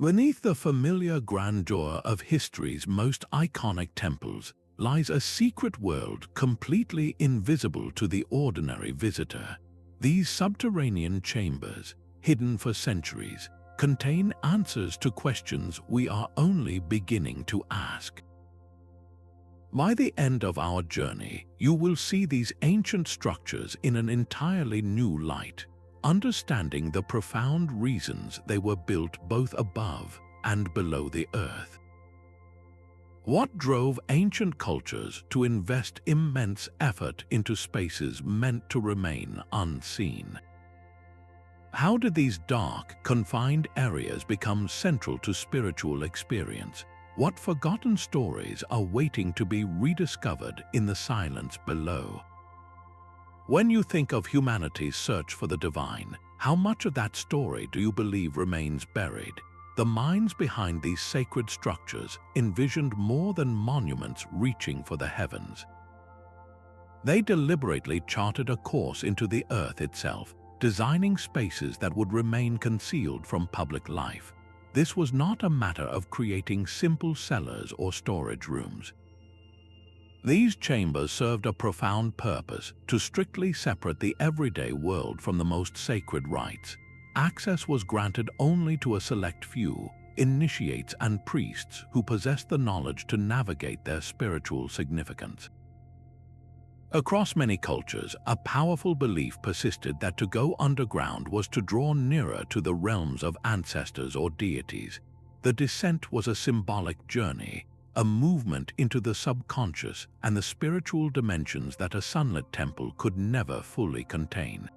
Beneath the familiar grandeur of history's most iconic temples lies a secret world completely invisible to the ordinary visitor. These subterranean chambers, hidden for centuries, contain answers to questions we are only beginning to ask. By the end of our journey, you will see these ancient structures in an entirely new light, understanding the profound reasons they were built both above and below the earth. What drove ancient cultures to invest immense effort into spaces meant to remain unseen? How did these dark, confined areas become central to spiritual experience? What forgotten stories are waiting to be rediscovered in the silence below? When you think of humanity's search for the divine, how much of that story do you believe remains buried? The minds behind these sacred structures envisioned more than monuments reaching for the heavens. They deliberately charted a course into the earth itself, designing spaces that would remain concealed from public life. This was not a matter of creating simple cellars or storage rooms. These chambers served a profound purpose: to strictly separate the everyday world from the most sacred rites. Access was granted only to a select few, initiates and priests who possessed the knowledge to navigate their spiritual significance. Across many cultures, a powerful belief persisted that to go underground was to draw nearer to the realms of ancestors or deities. The descent was a symbolic journey, a movement into the subconscious and the spiritual dimensions that a sunlit temple could never fully contain.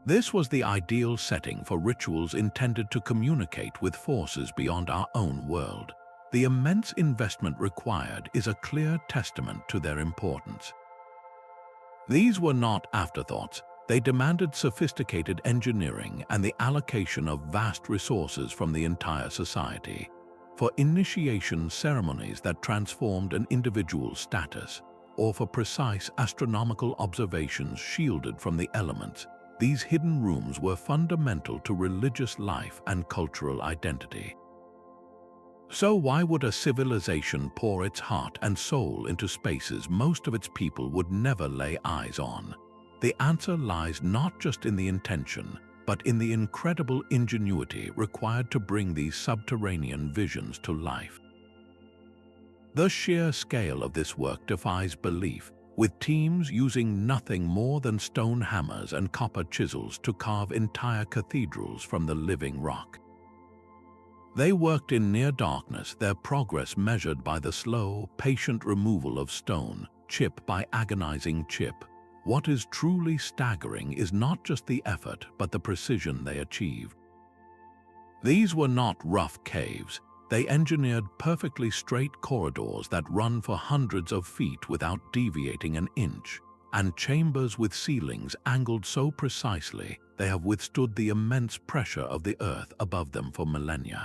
This was the ideal setting for rituals intended to communicate with forces beyond our own world. The immense investment required is a clear testament to their importance. These were not afterthoughts. They demanded sophisticated engineering and the allocation of vast resources from the entire society. For initiation ceremonies that transformed an individual's status, or for precise astronomical observations shielded from the elements, these hidden rooms were fundamental to religious life and cultural identity. So why would a civilization pour its heart and soul into spaces most of its people would never lay eyes on? The answer lies not just in the intention, but in the incredible ingenuity required to bring these subterranean visions to life. The sheer scale of this work defies belief, with teams using nothing more than stone hammers and copper chisels to carve entire cathedrals from the living rock. They worked in near darkness, their progress measured by the slow, patient removal of stone, chip by agonizing chip. What is truly staggering is not just the effort, but the precision they achieved. These were not rough caves. They engineered perfectly straight corridors that run for hundreds of feet without deviating an inch, and chambers with ceilings angled so precisely they have withstood the immense pressure of the earth above them for millennia.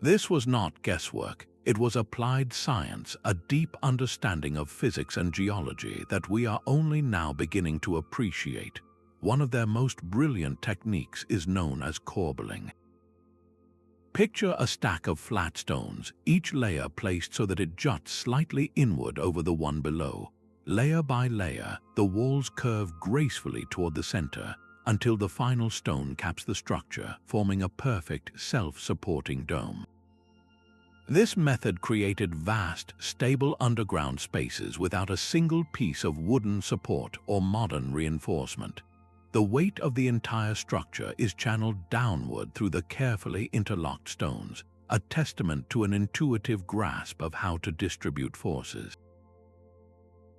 This was not guesswork. It was applied science, a deep understanding of physics and geology that we are only now beginning to appreciate. One of their most brilliant techniques is known as corbelling. Picture a stack of flat stones, each layer placed so that it juts slightly inward over the one below. Layer by layer, the walls curve gracefully toward the center until the final stone caps the structure, forming a perfect, self-supporting dome. This method created vast, stable underground spaces without a single piece of wooden support or modern reinforcement. The weight of the entire structure is channeled downward through the carefully interlocked stones, a testament to an intuitive grasp of how to distribute forces.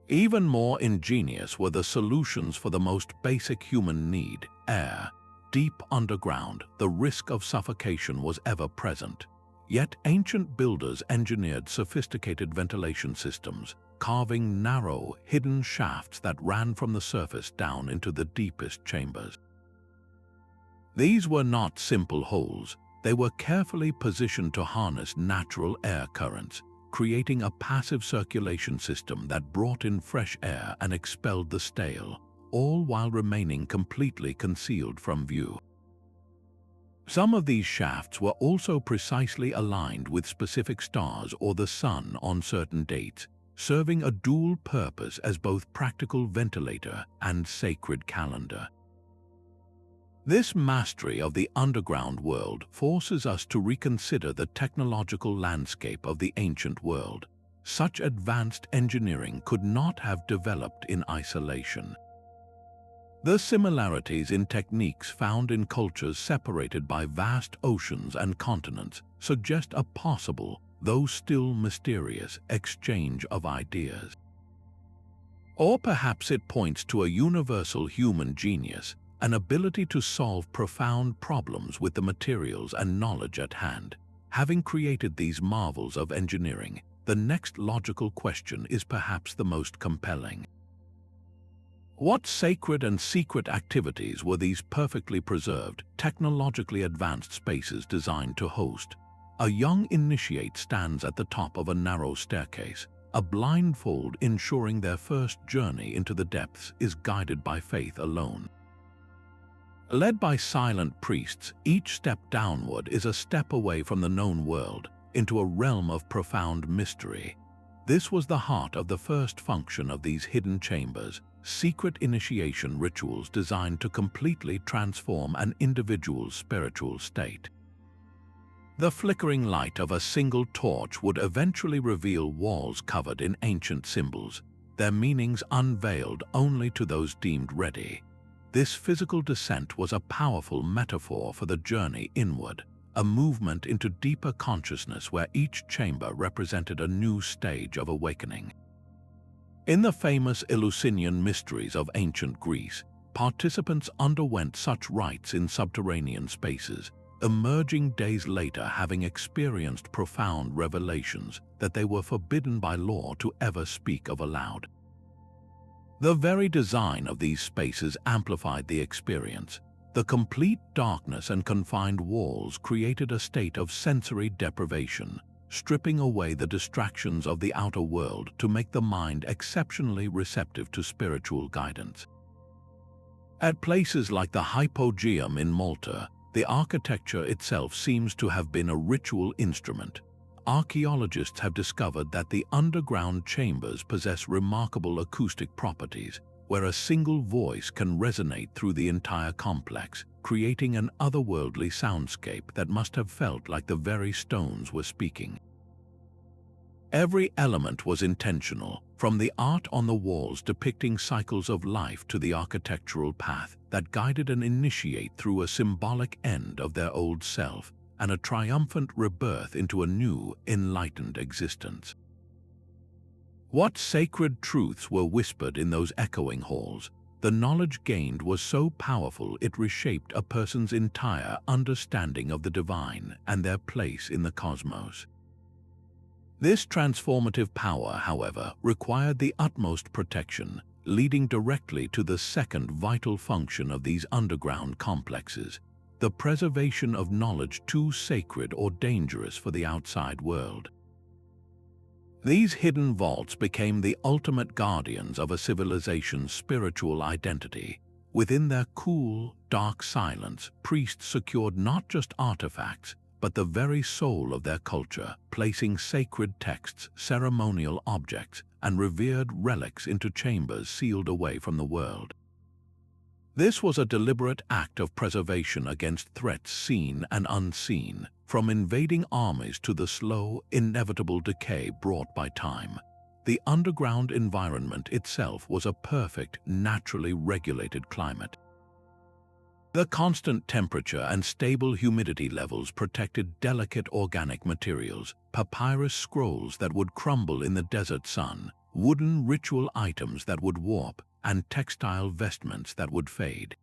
Even more ingenious were the solutions for the most basic human need, air. Deep underground, the risk of suffocation was ever present. Yet ancient builders engineered sophisticated ventilation systems, carving narrow, hidden shafts that ran from the surface down into the deepest chambers. These were not simple holes. They were carefully positioned to harness natural air currents, creating a passive circulation system that brought in fresh air and expelled the stale, all while remaining completely concealed from view. Some of these shafts were also precisely aligned with specific stars or the sun on certain dates, serving a dual purpose as both practical ventilator and sacred calendar. This mastery of the underground world forces us to reconsider the technological landscape of the ancient world. Such advanced engineering could not have developed in isolation. The similarities in techniques found in cultures separated by vast oceans and continents suggest a possible, though still mysterious, exchange of ideas. Or perhaps it points to a universal human genius, an ability to solve profound problems with the materials and knowledge at hand. Having created these marvels of engineering, the next logical question is perhaps the most compelling. What sacred and secret activities were these perfectly preserved, technologically advanced spaces designed to host? A young initiate stands at the top of a narrow staircase, a blindfold ensuring their first journey into the depths is guided by faith alone. Led by silent priests, each step downward is a step away from the known world, into a realm of profound mystery. This was the heart of the first function of these hidden chambers, secret initiation rituals designed to completely transform an individual's spiritual state. The flickering light of a single torch would eventually reveal walls covered in ancient symbols, their meanings unveiled only to those deemed ready. This physical descent was a powerful metaphor for the journey inward, a movement into deeper consciousness where each chamber represented a new stage of awakening. In the famous Eleusinian mysteries of ancient Greece, participants underwent such rites in subterranean spaces, emerging days later having experienced profound revelations that they were forbidden by law to ever speak of aloud. The very design of these spaces amplified the experience. The complete darkness and confined walls created a state of sensory deprivation, stripping away the distractions of the outer world to make the mind exceptionally receptive to spiritual guidance. At places like the Hypogeum in Malta, the architecture itself seems to have been a ritual instrument. Archaeologists have discovered that the underground chambers possess remarkable acoustic properties, where a single voice can resonate through the entire complex, creating an otherworldly soundscape that must have felt like the very stones were speaking. Every element was intentional, from the art on the walls depicting cycles of life to the architectural path that guided an initiate through a symbolic end of their old self and a triumphant rebirth into a new, enlightened existence. What sacred truths were whispered in those echoing halls? The knowledge gained was so powerful it reshaped a person's entire understanding of the divine and their place in the cosmos. This transformative power, however, required the utmost protection, leading directly to the second vital function of these underground complexes, the preservation of knowledge too sacred or dangerous for the outside world. These hidden vaults became the ultimate guardians of a civilization's spiritual identity. Within their cool, dark silence, priests secured not just artifacts, but the very soul of their culture, placing sacred texts, ceremonial objects, and revered relics into chambers sealed away from the world. This was a deliberate act of preservation against threats seen and unseen, from invading armies to the slow, inevitable decay brought by time. The underground environment itself was a perfect, naturally regulated climate. The constant temperature and stable humidity levels protected delicate organic materials, papyrus scrolls that would crumble in the desert sun, wooden ritual items that would warp, and textile vestments that would fade.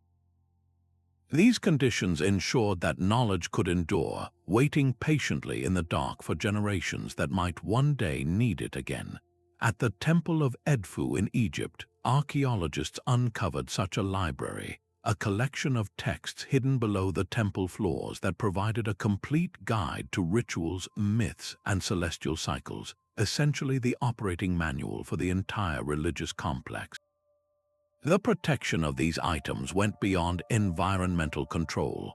These conditions ensured that knowledge could endure, waiting patiently in the dark for generations that might one day need it again. At the Temple of Edfu in Egypt, archaeologists uncovered such a library, a collection of texts hidden below the temple floors that provided a complete guide to rituals, myths, and celestial cycles, essentially the operating manual for the entire religious complex. The protection of these items went beyond environmental control.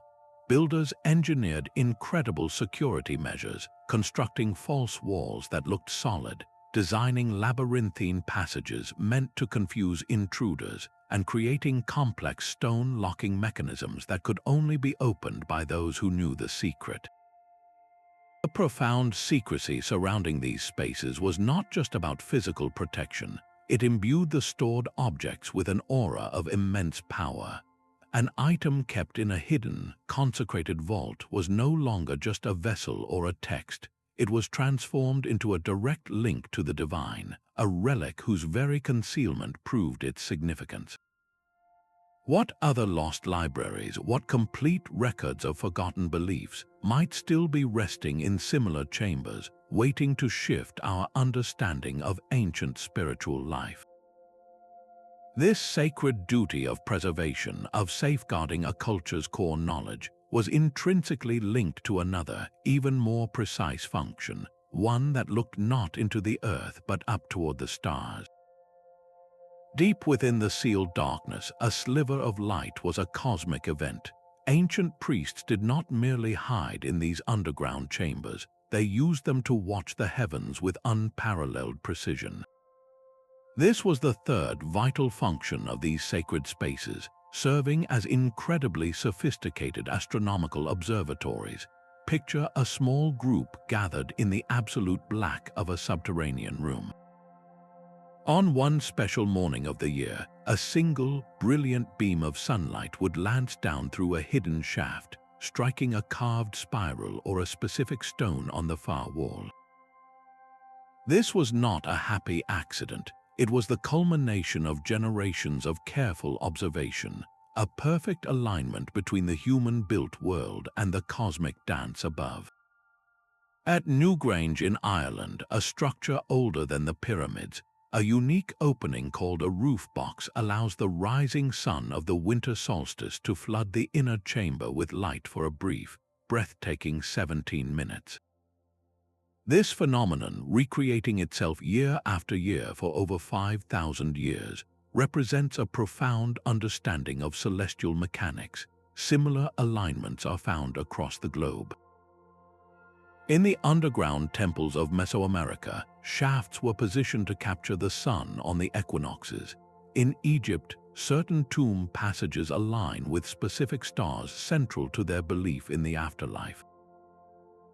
builders engineered incredible security measures, constructing false walls that looked solid, designing labyrinthine passages meant to confuse intruders, and creating complex stone locking mechanisms that could only be opened by those who knew the secret. The profound secrecy surrounding these spaces was not just about physical protection. It imbued the stored objects with an aura of immense power. An item kept in a hidden, consecrated vault was no longer just a vessel or a text. It was transformed into a direct link to the divine, a relic whose very concealment proved its significance. What other lost libraries, what complete records of forgotten beliefs might still be resting in similar chambers, waiting to shift our understanding of ancient spiritual life? This sacred duty of preservation, of safeguarding a culture's core knowledge, was intrinsically linked to another, even more precise function, one that looked not into the earth but up toward the stars. Deep within the sealed darkness, a sliver of light was a cosmic event. Ancient priests did not merely hide in these underground chambers, they used them to watch the heavens with unparalleled precision. This was the third vital function of these sacred spaces, serving as incredibly sophisticated astronomical observatories. Picture a small group gathered in the absolute black of a subterranean room. On one special morning of the year, a single, brilliant beam of sunlight would lance down through a hidden shaft, striking a carved spiral or a specific stone on the far wall. This was not a happy accident. It was the culmination of generations of careful observation, a perfect alignment between the human-built world and the cosmic dance above. At Newgrange in Ireland, a structure older than the pyramids, a unique opening called a roof box allows the rising sun of the winter solstice to flood the inner chamber with light for a brief, breathtaking 17 minutes. This phenomenon, recreating itself year after year for over 5,000 years, represents a profound understanding of celestial mechanics. Similar alignments are found across the globe. In the underground temples of Mesoamerica, shafts were positioned to capture the sun on the equinoxes. In Egypt, certain tomb passages align with specific stars central to their belief in the afterlife.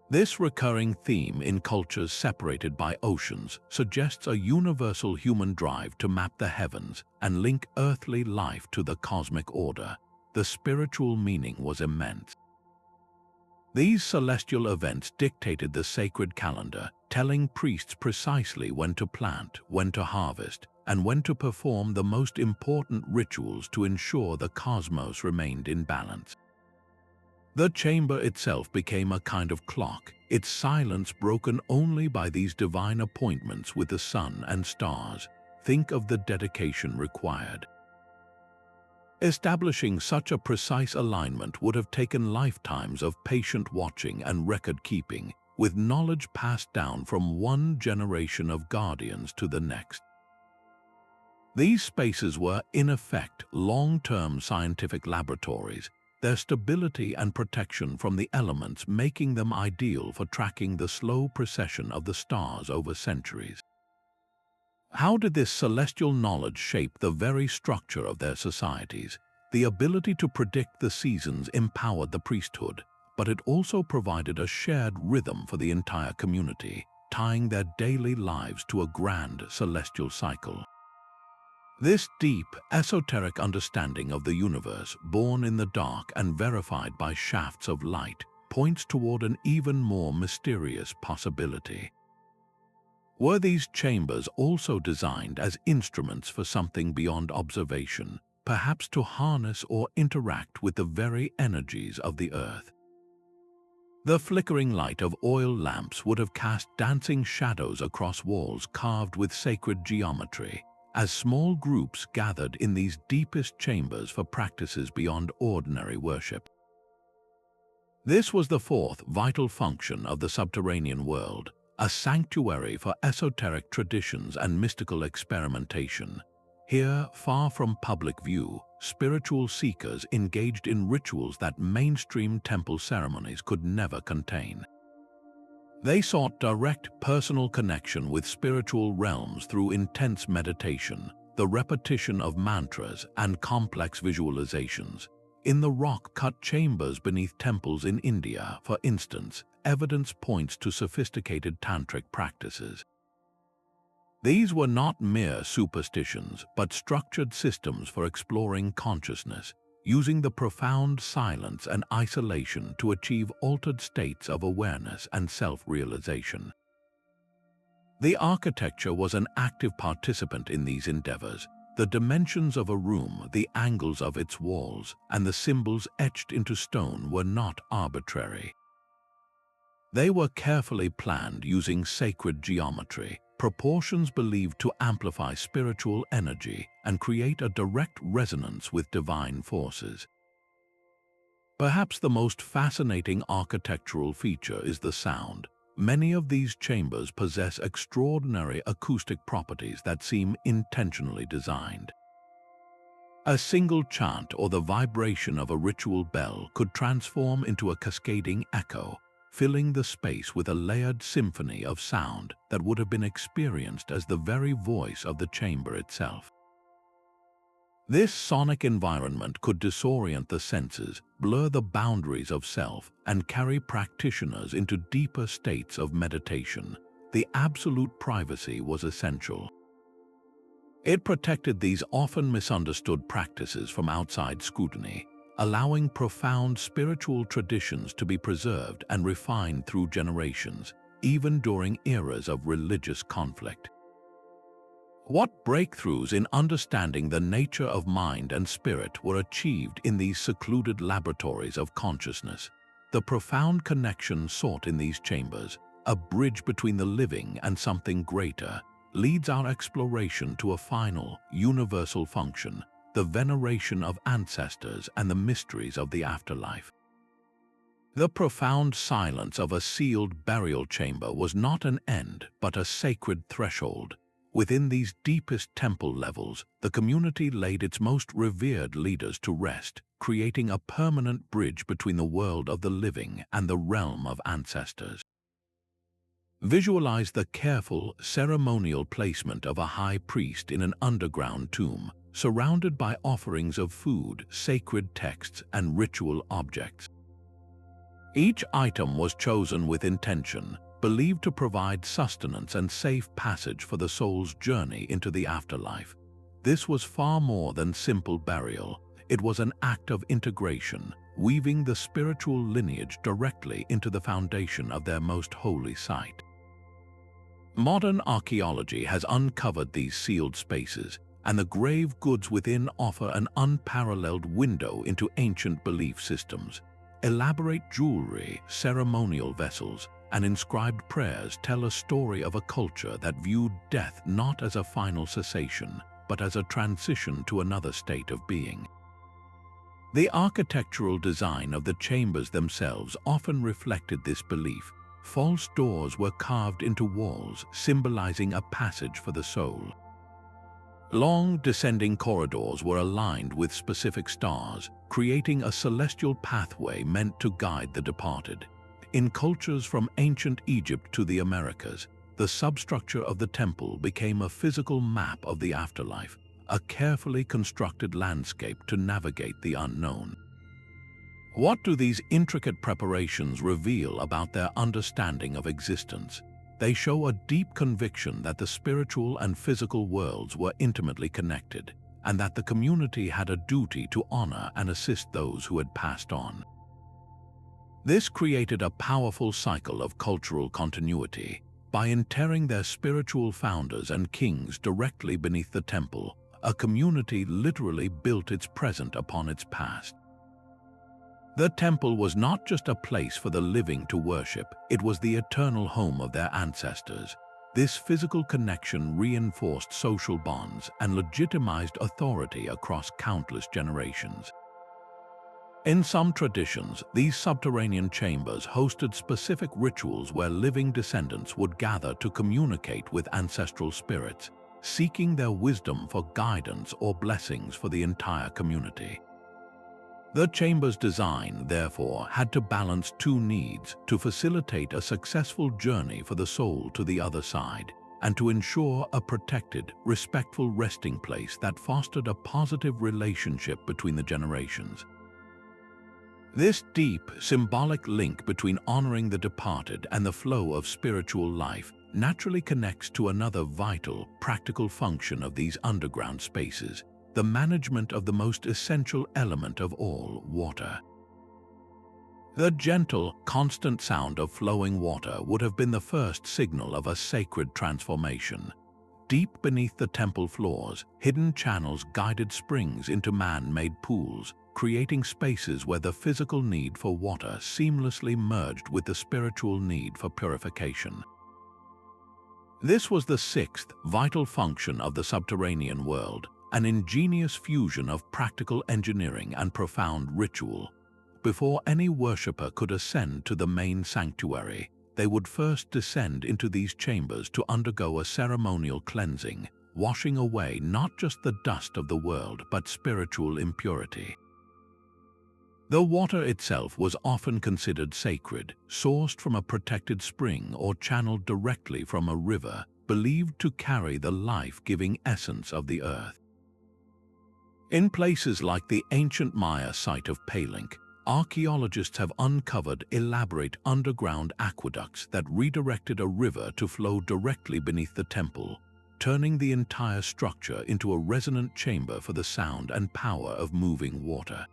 This recurring theme in cultures separated by oceans suggests a universal human drive to map the heavens and link earthly life to the cosmic order. The spiritual meaning was immense. These celestial events dictated the sacred calendar, telling priests precisely when to plant, when to harvest, and when to perform the most important rituals to ensure the cosmos remained in balance. The chamber itself became a kind of clock, its silence broken only by these divine appointments with the sun and stars. Think of the dedication required. Establishing such a precise alignment would have taken lifetimes of patient watching and record-keeping, with knowledge passed down from one generation of guardians to the next. These spaces were, in effect, long-term scientific laboratories, their stability and protection from the elements making them ideal for tracking the slow precession of the stars over centuries. How did this celestial knowledge shape the very structure of their societies? The ability to predict the seasons empowered the priesthood, but it also provided a shared rhythm for the entire community, tying their daily lives to a grand celestial cycle. This deep, esoteric understanding of the universe, born in the dark and verified by shafts of light, points toward an even more mysterious possibility. Were these chambers also designed as instruments for something beyond observation, perhaps to harness or interact with the very energies of the earth? The flickering light of oil lamps would have cast dancing shadows across walls carved with sacred geometry, as small groups gathered in these deepest chambers for practices beyond ordinary worship. This was the fourth vital function of the subterranean world, a sanctuary for esoteric traditions and mystical experimentation. Here, far from public view, spiritual seekers engaged in rituals that mainstream temple ceremonies could never contain. They sought direct personal connection with spiritual realms through intense meditation, the repetition of mantras, and complex visualizations. In the rock-cut chambers beneath temples in India, for instance, evidence points to sophisticated tantric practices. These were not mere superstitions, but structured systems for exploring consciousness, using the profound silence and isolation to achieve altered states of awareness and self-realization. The architecture was an active participant in these endeavors. The dimensions of a room, the angles of its walls, and the symbols etched into stone were not arbitrary. They were carefully planned using sacred geometry, proportions believed to amplify spiritual energy and create a direct resonance with divine forces. Perhaps the most fascinating architectural feature is the sound. Many of these chambers possess extraordinary acoustic properties that seem intentionally designed. A single chant or the vibration of a ritual bell could transform into a cascading echo, filling the space with a layered symphony of sound that would have been experienced as the very voice of the chamber itself. This sonic environment could disorient the senses, blur the boundaries of self, and carry practitioners into deeper states of meditation. The absolute privacy was essential. It protected these often misunderstood practices from outside scrutiny, allowing profound spiritual traditions to be preserved and refined through generations, even during eras of religious conflict. What breakthroughs in understanding the nature of mind and spirit were achieved in these secluded laboratories of consciousness? The profound connection sought in these chambers, a bridge between the living and something greater, leads our exploration to a final, universal function: the veneration of ancestors and the mysteries of the afterlife. The profound silence of a sealed burial chamber was not an end, but a sacred threshold. Within these deepest temple levels, the community laid its most revered leaders to rest, creating a permanent bridge between the world of the living and the realm of ancestors. Visualize the careful, ceremonial placement of a high priest in an underground tomb, surrounded by offerings of food, sacred texts, and ritual objects. Each item was chosen with intention, believed to provide sustenance and safe passage for the soul's journey into the afterlife. This was far more than simple burial. It was an act of integration, weaving the spiritual lineage directly into the foundation of their most holy site. Modern archaeology has uncovered these sealed spaces, and the grave goods within offer an unparalleled window into ancient belief systems. Elaborate jewelry, ceremonial vessels, and inscribed prayers tell a story of a culture that viewed death not as a final cessation, but as a transition to another state of being. The architectural design of the chambers themselves often reflected this belief. False doors were carved into walls, symbolizing a passage for the soul. Long, descending corridors were aligned with specific stars, creating a celestial pathway meant to guide the departed. In cultures from ancient Egypt to the Americas, the substructure of the temple became a physical map of the afterlife, a carefully constructed landscape to navigate the unknown. What do these intricate preparations reveal about their understanding of existence? They show a deep conviction that the spiritual and physical worlds were intimately connected, and that the community had a duty to honor and assist those who had passed on. This created a powerful cycle of cultural continuity. By interring their spiritual founders and kings directly beneath the temple, a community literally built its present upon its past. The temple was not just a place for the living to worship, it was the eternal home of their ancestors. This physical connection reinforced social bonds and legitimized authority across countless generations. In some traditions, these subterranean chambers hosted specific rituals where living descendants would gather to communicate with ancestral spirits. seeking their wisdom for guidance or blessings for the entire community. The chamber's design, therefore, had to balance two needs: to facilitate a successful journey for the soul to the other side, and to ensure a protected, respectful resting place that fostered a positive relationship between the generations. This deep, symbolic link between honoring the departed and the flow of spiritual life naturally connects to another vital, practical function of these underground spaces: the management of the most essential element of all, water. The gentle, constant sound of flowing water would have been the first signal of a sacred transformation. Deep beneath the temple floors, hidden channels guided springs into man-made pools, creating spaces where the physical need for water seamlessly merged with the spiritual need for purification. This was the sixth vital function of the subterranean world, an ingenious fusion of practical engineering and profound ritual. Before any worshipper could ascend to the main sanctuary, they would first descend into these chambers to undergo a ceremonial cleansing, washing away not just the dust of the world but spiritual impurity. The water itself was often considered sacred, sourced from a protected spring or channeled directly from a river, believed to carry the life-giving essence of the earth. In places like the ancient Maya site of Palenque, archaeologists have uncovered elaborate underground aqueducts that redirected a river to flow directly beneath the temple, turning the entire structure into a resonant chamber for the sound and power of moving water.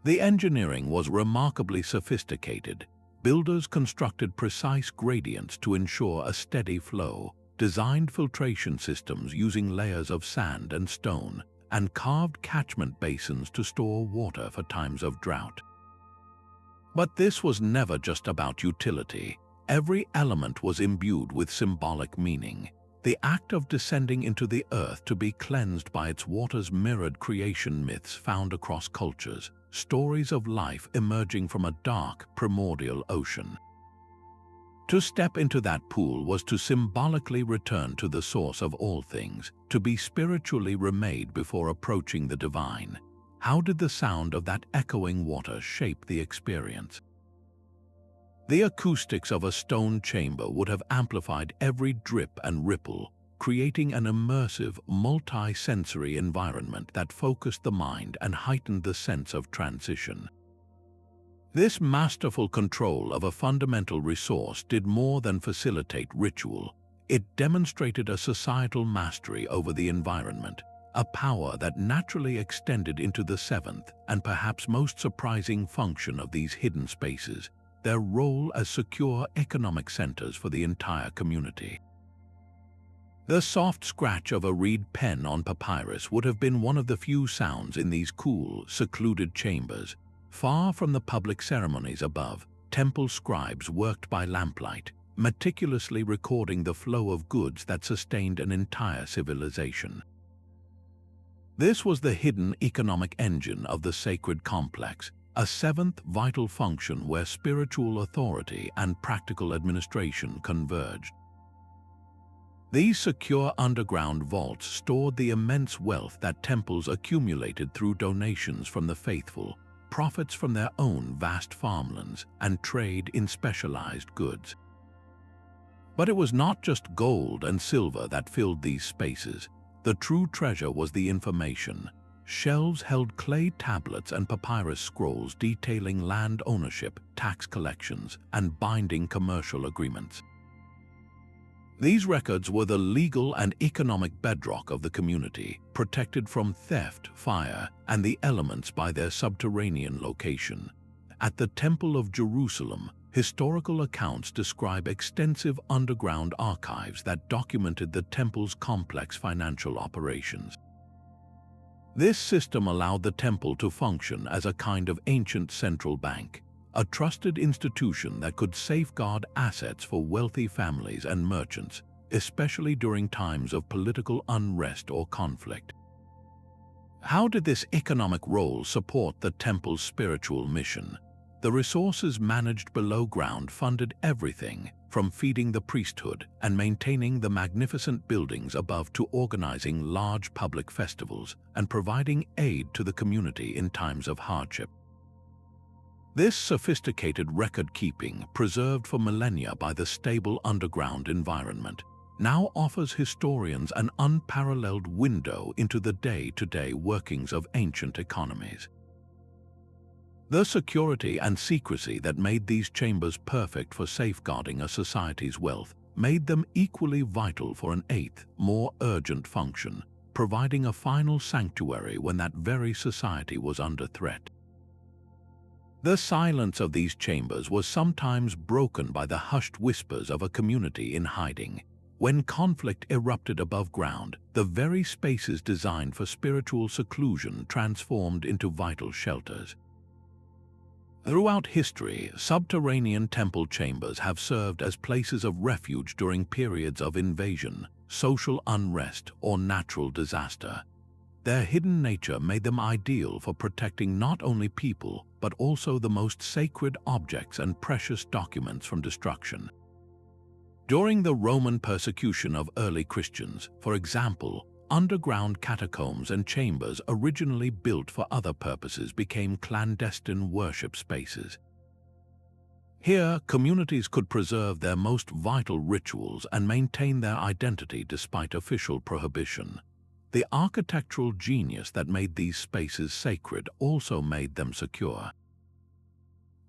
The engineering was remarkably sophisticated. Builders constructed precise gradients to ensure a steady flow, designed filtration systems using layers of sand and stone, and carved catchment basins to store water for times of drought. But this was never just about utility. Every element was imbued with symbolic meaning. The act of descending into the earth to be cleansed by its waters mirrored creation myths found across cultures, stories of life emerging from a dark, primordial ocean. To step into that pool was to symbolically return to the source of all things, to be spiritually remade before approaching the divine. How did the sound of that echoing water shape the experience? The acoustics of a stone chamber would have amplified every drip and ripple, creating an immersive, multi-sensory environment that focused the mind and heightened the sense of transition. This masterful control of a fundamental resource did more than facilitate ritual. It demonstrated a societal mastery over the environment, a power that naturally extended into the seventh and perhaps most surprising function of these hidden spaces: their role as secure economic centers for the entire community. The soft scratch of a reed pen on papyrus would have been one of the few sounds in these cool, secluded chambers. Far from the public ceremonies above, temple scribes worked by lamplight, meticulously recording the flow of goods that sustained an entire civilization. This was the hidden economic engine of the sacred complex, a seventh vital function where spiritual authority and practical administration converged. These secure underground vaults stored the immense wealth that temples accumulated through donations from the faithful, profits from their own vast farmlands, and trade in specialized goods. But it was not just gold and silver that filled these spaces. The true treasure was the information. Shelves held clay tablets and papyrus scrolls detailing land ownership, tax collections, and binding commercial agreements. These records were the legal and economic bedrock of the community, protected from theft, fire, and the elements by their subterranean location. At the Temple of Jerusalem, historical accounts describe extensive underground archives that documented the temple's complex financial operations. This system allowed the temple to function as a kind of ancient central bank, a trusted institution that could safeguard assets for wealthy families and merchants, especially during times of political unrest or conflict. How did this economic role support the temple's spiritual mission? The resources managed below ground funded everything from feeding the priesthood and maintaining the magnificent buildings above to organizing large public festivals and providing aid to the community in times of hardship. This sophisticated record-keeping, preserved for millennia by the stable underground environment, now offers historians an unparalleled window into the day-to-day workings of ancient economies. The security and secrecy that made these chambers perfect for safeguarding a society's wealth made them equally vital for an eighth, more urgent function, providing a final sanctuary when that very society was under threat. The silence of these chambers was sometimes broken by the hushed whispers of a community in hiding. When conflict erupted above ground, the very spaces designed for spiritual seclusion transformed into vital shelters. Throughout history, subterranean temple chambers have served as places of refuge during periods of invasion, social unrest, or natural disaster. Their hidden nature made them ideal for protecting not only people, but also the most sacred objects and precious documents from destruction. During the Roman persecution of early Christians, for example, underground catacombs and chambers originally built for other purposes became clandestine worship spaces. Here, communities could preserve their most vital rituals and maintain their identity despite official prohibition. The architectural genius that made these spaces sacred also made them secure.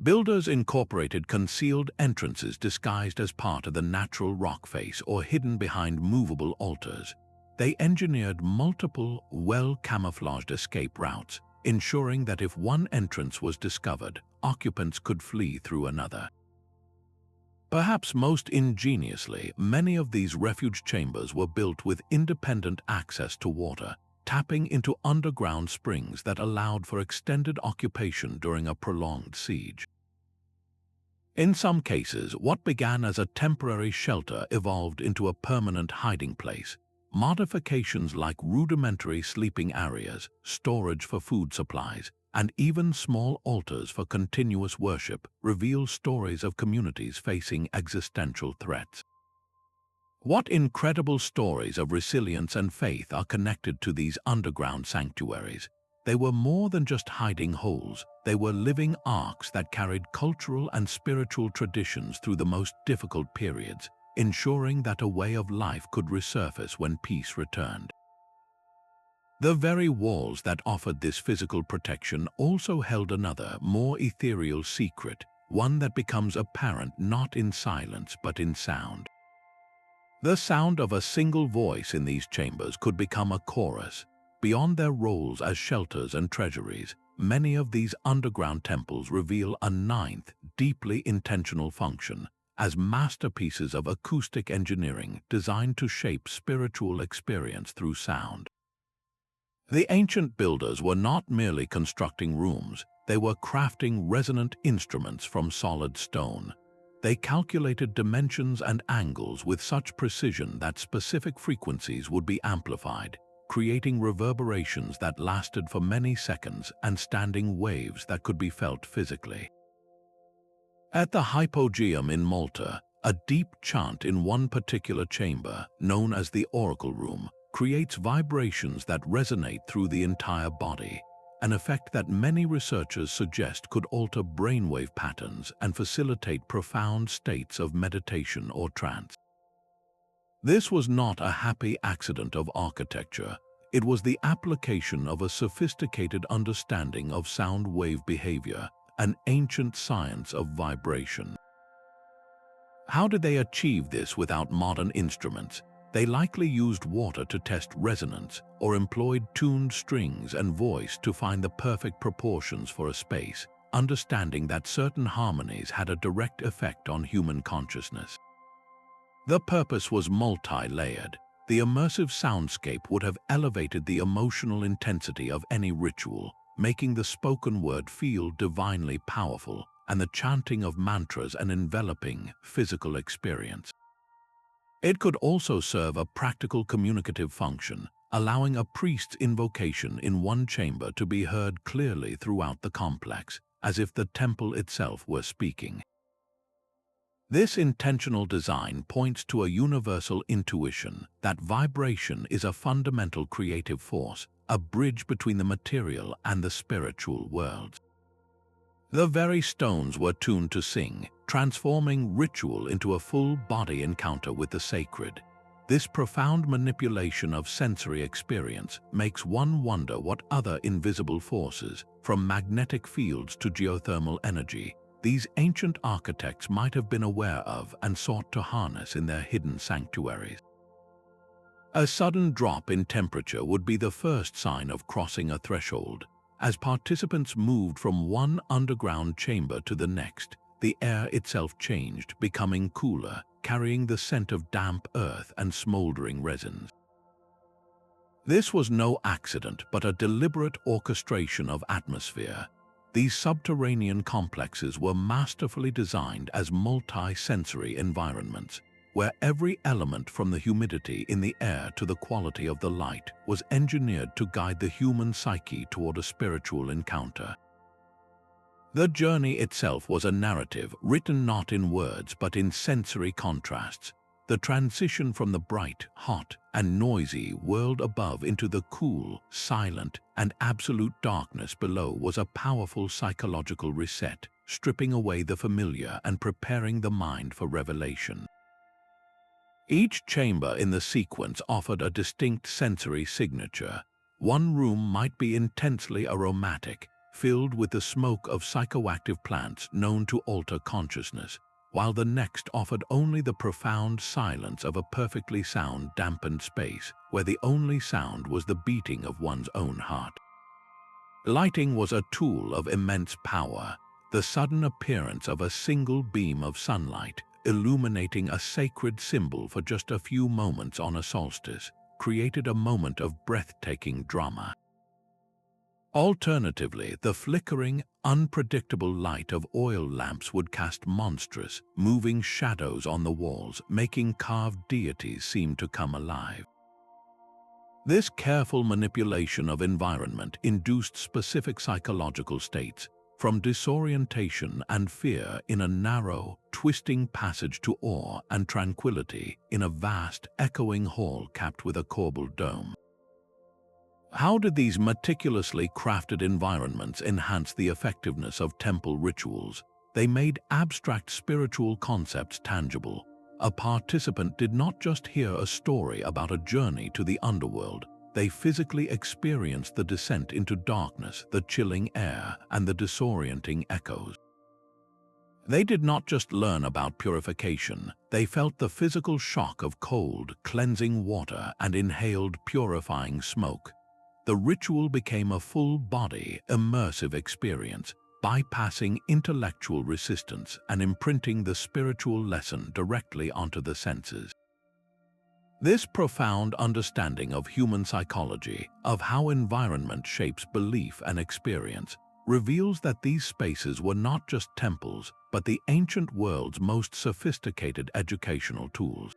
Builders incorporated concealed entrances disguised as part of the natural rock face or hidden behind movable altars. They engineered multiple, well-camouflaged escape routes, ensuring that if one entrance was discovered, occupants could flee through another. Perhaps most ingeniously, many of these refuge chambers were built with independent access to water, tapping into underground springs that allowed for extended occupation during a prolonged siege. In some cases, what began as a temporary shelter evolved into a permanent hiding place. Modifications like rudimentary sleeping areas, storage for food supplies, and even small altars for continuous worship reveal stories of communities facing existential threats. What incredible stories of resilience and faith are connected to these underground sanctuaries. They were more than just hiding holes. They were living arcs that carried cultural and spiritual traditions through the most difficult periods, ensuring that a way of life could resurface when peace returned. The very walls that offered this physical protection also held another, more ethereal secret, one that becomes apparent not in silence but in sound. The sound of a single voice in these chambers could become a chorus. Beyond their roles as shelters and treasuries, many of these underground temples reveal a ninth, deeply intentional function, as masterpieces of acoustic engineering designed to shape spiritual experience through sound. The ancient builders were not merely constructing rooms, they were crafting resonant instruments from solid stone. They calculated dimensions and angles with such precision that specific frequencies would be amplified, creating reverberations that lasted for many seconds and standing waves that could be felt physically. At the Hypogeum in Malta, a deep chant in one particular chamber, known as the Oracle Room, creates vibrations that resonate through the entire body, an effect that many researchers suggest could alter brainwave patterns and facilitate profound states of meditation or trance. This was not a happy accident of architecture. It was the application of a sophisticated understanding of sound wave behavior, an ancient science of vibration. How did they achieve this without modern instruments? They likely used water to test resonance or employed tuned strings and voice to find the perfect proportions for a space, understanding that certain harmonies had a direct effect on human consciousness. The purpose was multi-layered. The immersive soundscape would have elevated the emotional intensity of any ritual, making the spoken word feel divinely powerful and the chanting of mantras an enveloping, physical experience. It could also serve a practical communicative function, allowing a priest's invocation in one chamber to be heard clearly throughout the complex, as if the temple itself were speaking. This intentional design points to a universal intuition that vibration is a fundamental creative force, a bridge between the material and the spiritual worlds. The very stones were tuned to sing, transforming ritual into a full-body encounter with the sacred. This profound manipulation of sensory experience makes one wonder what other invisible forces, from magnetic fields to geothermal energy, these ancient architects might have been aware of and sought to harness in their hidden sanctuaries. A sudden drop in temperature would be the first sign of crossing a threshold. As participants moved from one underground chamber to the next, the air itself changed, becoming cooler, carrying the scent of damp earth and smoldering resins. This was no accident, but a deliberate orchestration of atmosphere. These subterranean complexes were masterfully designed as multi-sensory environments, where every element from the humidity in the air to the quality of the light was engineered to guide the human psyche toward a spiritual encounter. The journey itself was a narrative written not in words but in sensory contrasts. The transition from the bright, hot, and noisy world above into the cool, silent, and absolute darkness below was a powerful psychological reset, stripping away the familiar and preparing the mind for revelation. Each chamber in the sequence offered a distinct sensory signature. One room might be intensely aromatic, filled with the smoke of psychoactive plants known to alter consciousness, while the next offered only the profound silence of a perfectly sound, dampened space, where the only sound was the beating of one's own heart. Lighting was a tool of immense power. The sudden appearance of a single beam of sunlight, illuminating a sacred symbol for just a few moments on a solstice, created a moment of breathtaking drama. Alternatively, the flickering, unpredictable light of oil lamps would cast monstrous, moving shadows on the walls, making carved deities seem to come alive. This careful manipulation of environment induced specific psychological states, from disorientation and fear in a narrow, twisting passage to awe and tranquility in a vast, echoing hall capped with a corbelled dome. How did these meticulously crafted environments enhance the effectiveness of temple rituals? They made abstract spiritual concepts tangible. A participant did not just hear a story about a journey to the underworld. They physically experienced the descent into darkness, the chilling air, and the disorienting echoes. They did not just learn about purification. They felt the physical shock of cold, cleansing water and inhaled purifying smoke. The ritual became a full-body, immersive experience, bypassing intellectual resistance and imprinting the spiritual lesson directly onto the senses. This profound understanding of human psychology, of how environment shapes belief and experience, reveals that these spaces were not just temples, but the ancient world's most sophisticated educational tools.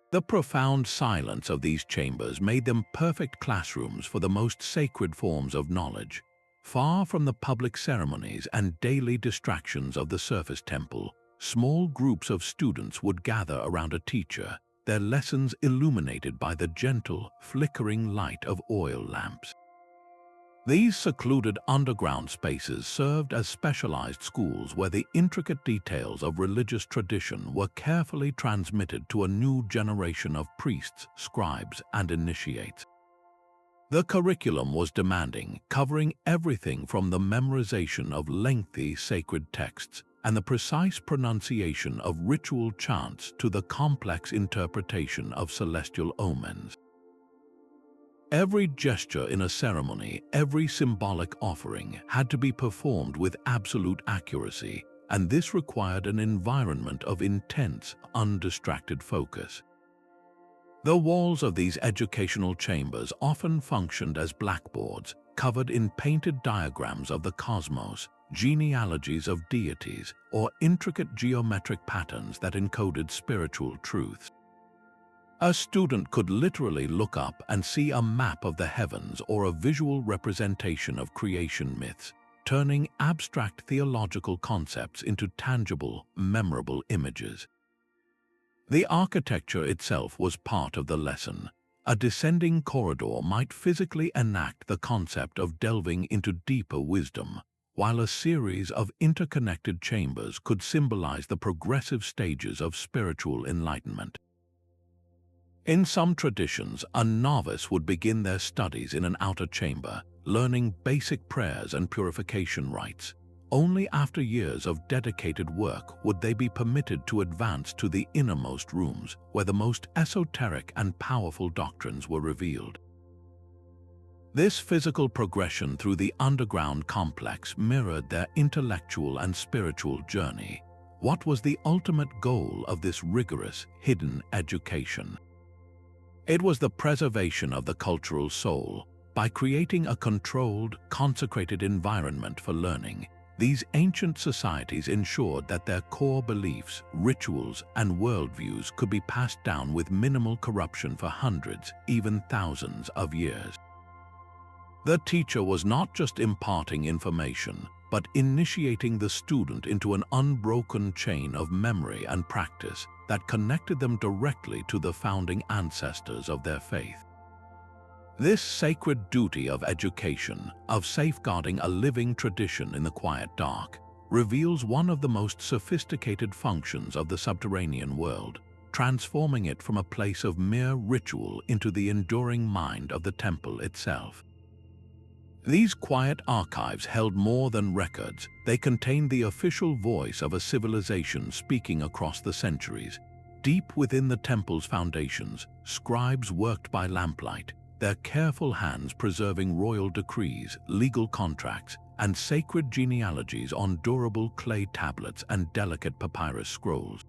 The profound silence of these chambers made them perfect classrooms for the most sacred forms of knowledge. Far from the public ceremonies and daily distractions of the surface temple, small groups of students would gather around a teacher, their lessons illuminated by the gentle, flickering light of oil lamps. These secluded underground spaces served as specialized schools where the intricate details of religious tradition were carefully transmitted to a new generation of priests, scribes, and initiates. The curriculum was demanding, covering everything from the memorization of lengthy sacred texts and the precise pronunciation of ritual chants to the complex interpretation of celestial omens. Every gesture in a ceremony, every symbolic offering had to be performed with absolute accuracy, and this required an environment of intense, undistracted focus. The walls of these educational chambers often functioned as blackboards, covered in painted diagrams of the cosmos, genealogies of deities, or intricate geometric patterns that encoded spiritual truths. A student could literally look up and see a map of the heavens or a visual representation of creation myths, turning abstract theological concepts into tangible, memorable images. The architecture itself was part of the lesson. A descending corridor might physically enact the concept of delving into deeper wisdom, while a series of interconnected chambers could symbolize the progressive stages of spiritual enlightenment. In some traditions, a novice would begin their studies in an outer chamber, learning basic prayers and purification rites. Only after years of dedicated work would they be permitted to advance to the innermost rooms, where the most esoteric and powerful doctrines were revealed. This physical progression through the underground complex mirrored their intellectual and spiritual journey. What was the ultimate goal of this rigorous, hidden education? It was the preservation of the cultural soul. By creating a controlled, consecrated environment for learning, these ancient societies ensured that their core beliefs, rituals, and worldviews could be passed down with minimal corruption for hundreds, even thousands of years. The teacher was not just imparting information, but initiating the student into an unbroken chain of memory and practice that connected them directly to the founding ancestors of their faith. This sacred duty of education, of safeguarding a living tradition in the quiet dark, reveals one of the most sophisticated functions of the subterranean world, transforming it from a place of mere ritual into the enduring mind of the temple itself. These quiet archives held more than records. They contained the official voice of a civilization speaking across the centuries. Deep within the temple's foundations, scribes worked by lamplight, their careful hands preserving royal decrees, legal contracts, and sacred genealogies on durable clay tablets and delicate papyrus scrolls.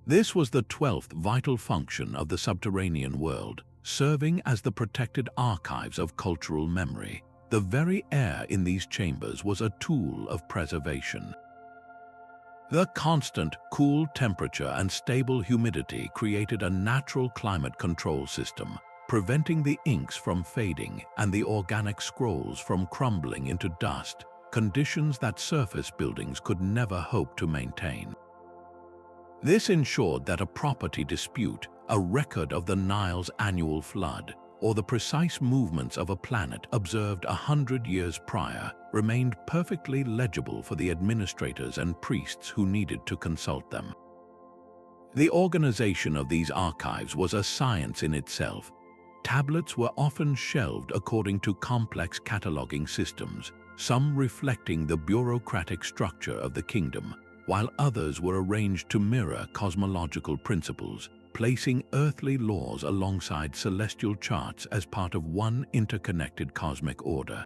This was the 12th vital function of the subterranean world, serving as the protected archives of cultural memory. The very air in these chambers was a tool of preservation. The constant, cool temperature and stable humidity created a natural climate control system, preventing the inks from fading and the organic scrolls from crumbling into dust, conditions that surface buildings could never hope to maintain. This ensured that a property dispute, a record of the Nile's annual flood, or the precise movements of a planet observed 100 years prior, remained perfectly legible for the administrators and priests who needed to consult them. The organization of these archives was a science in itself. Tablets were often shelved according to complex cataloging systems, some reflecting the bureaucratic structure of the kingdom, while others were arranged to mirror cosmological principles, placing earthly laws alongside celestial charts as part of one interconnected cosmic order.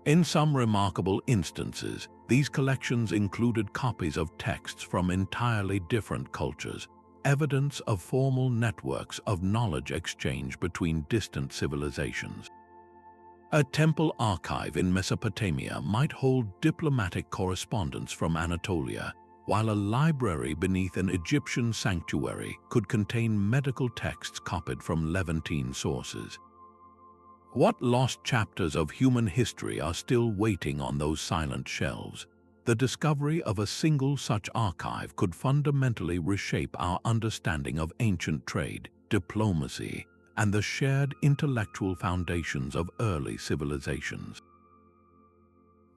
In some remarkable instances, these collections included copies of texts from entirely different cultures, evidence of formal networks of knowledge exchange between distant civilizations. A temple archive in Mesopotamia might hold diplomatic correspondence from Anatolia, while a library beneath an Egyptian sanctuary could contain medical texts copied from Levantine sources. What lost chapters of human history are still waiting on those silent shelves? The discovery of a single such archive could fundamentally reshape our understanding of ancient trade, diplomacy, and the shared intellectual foundations of early civilizations.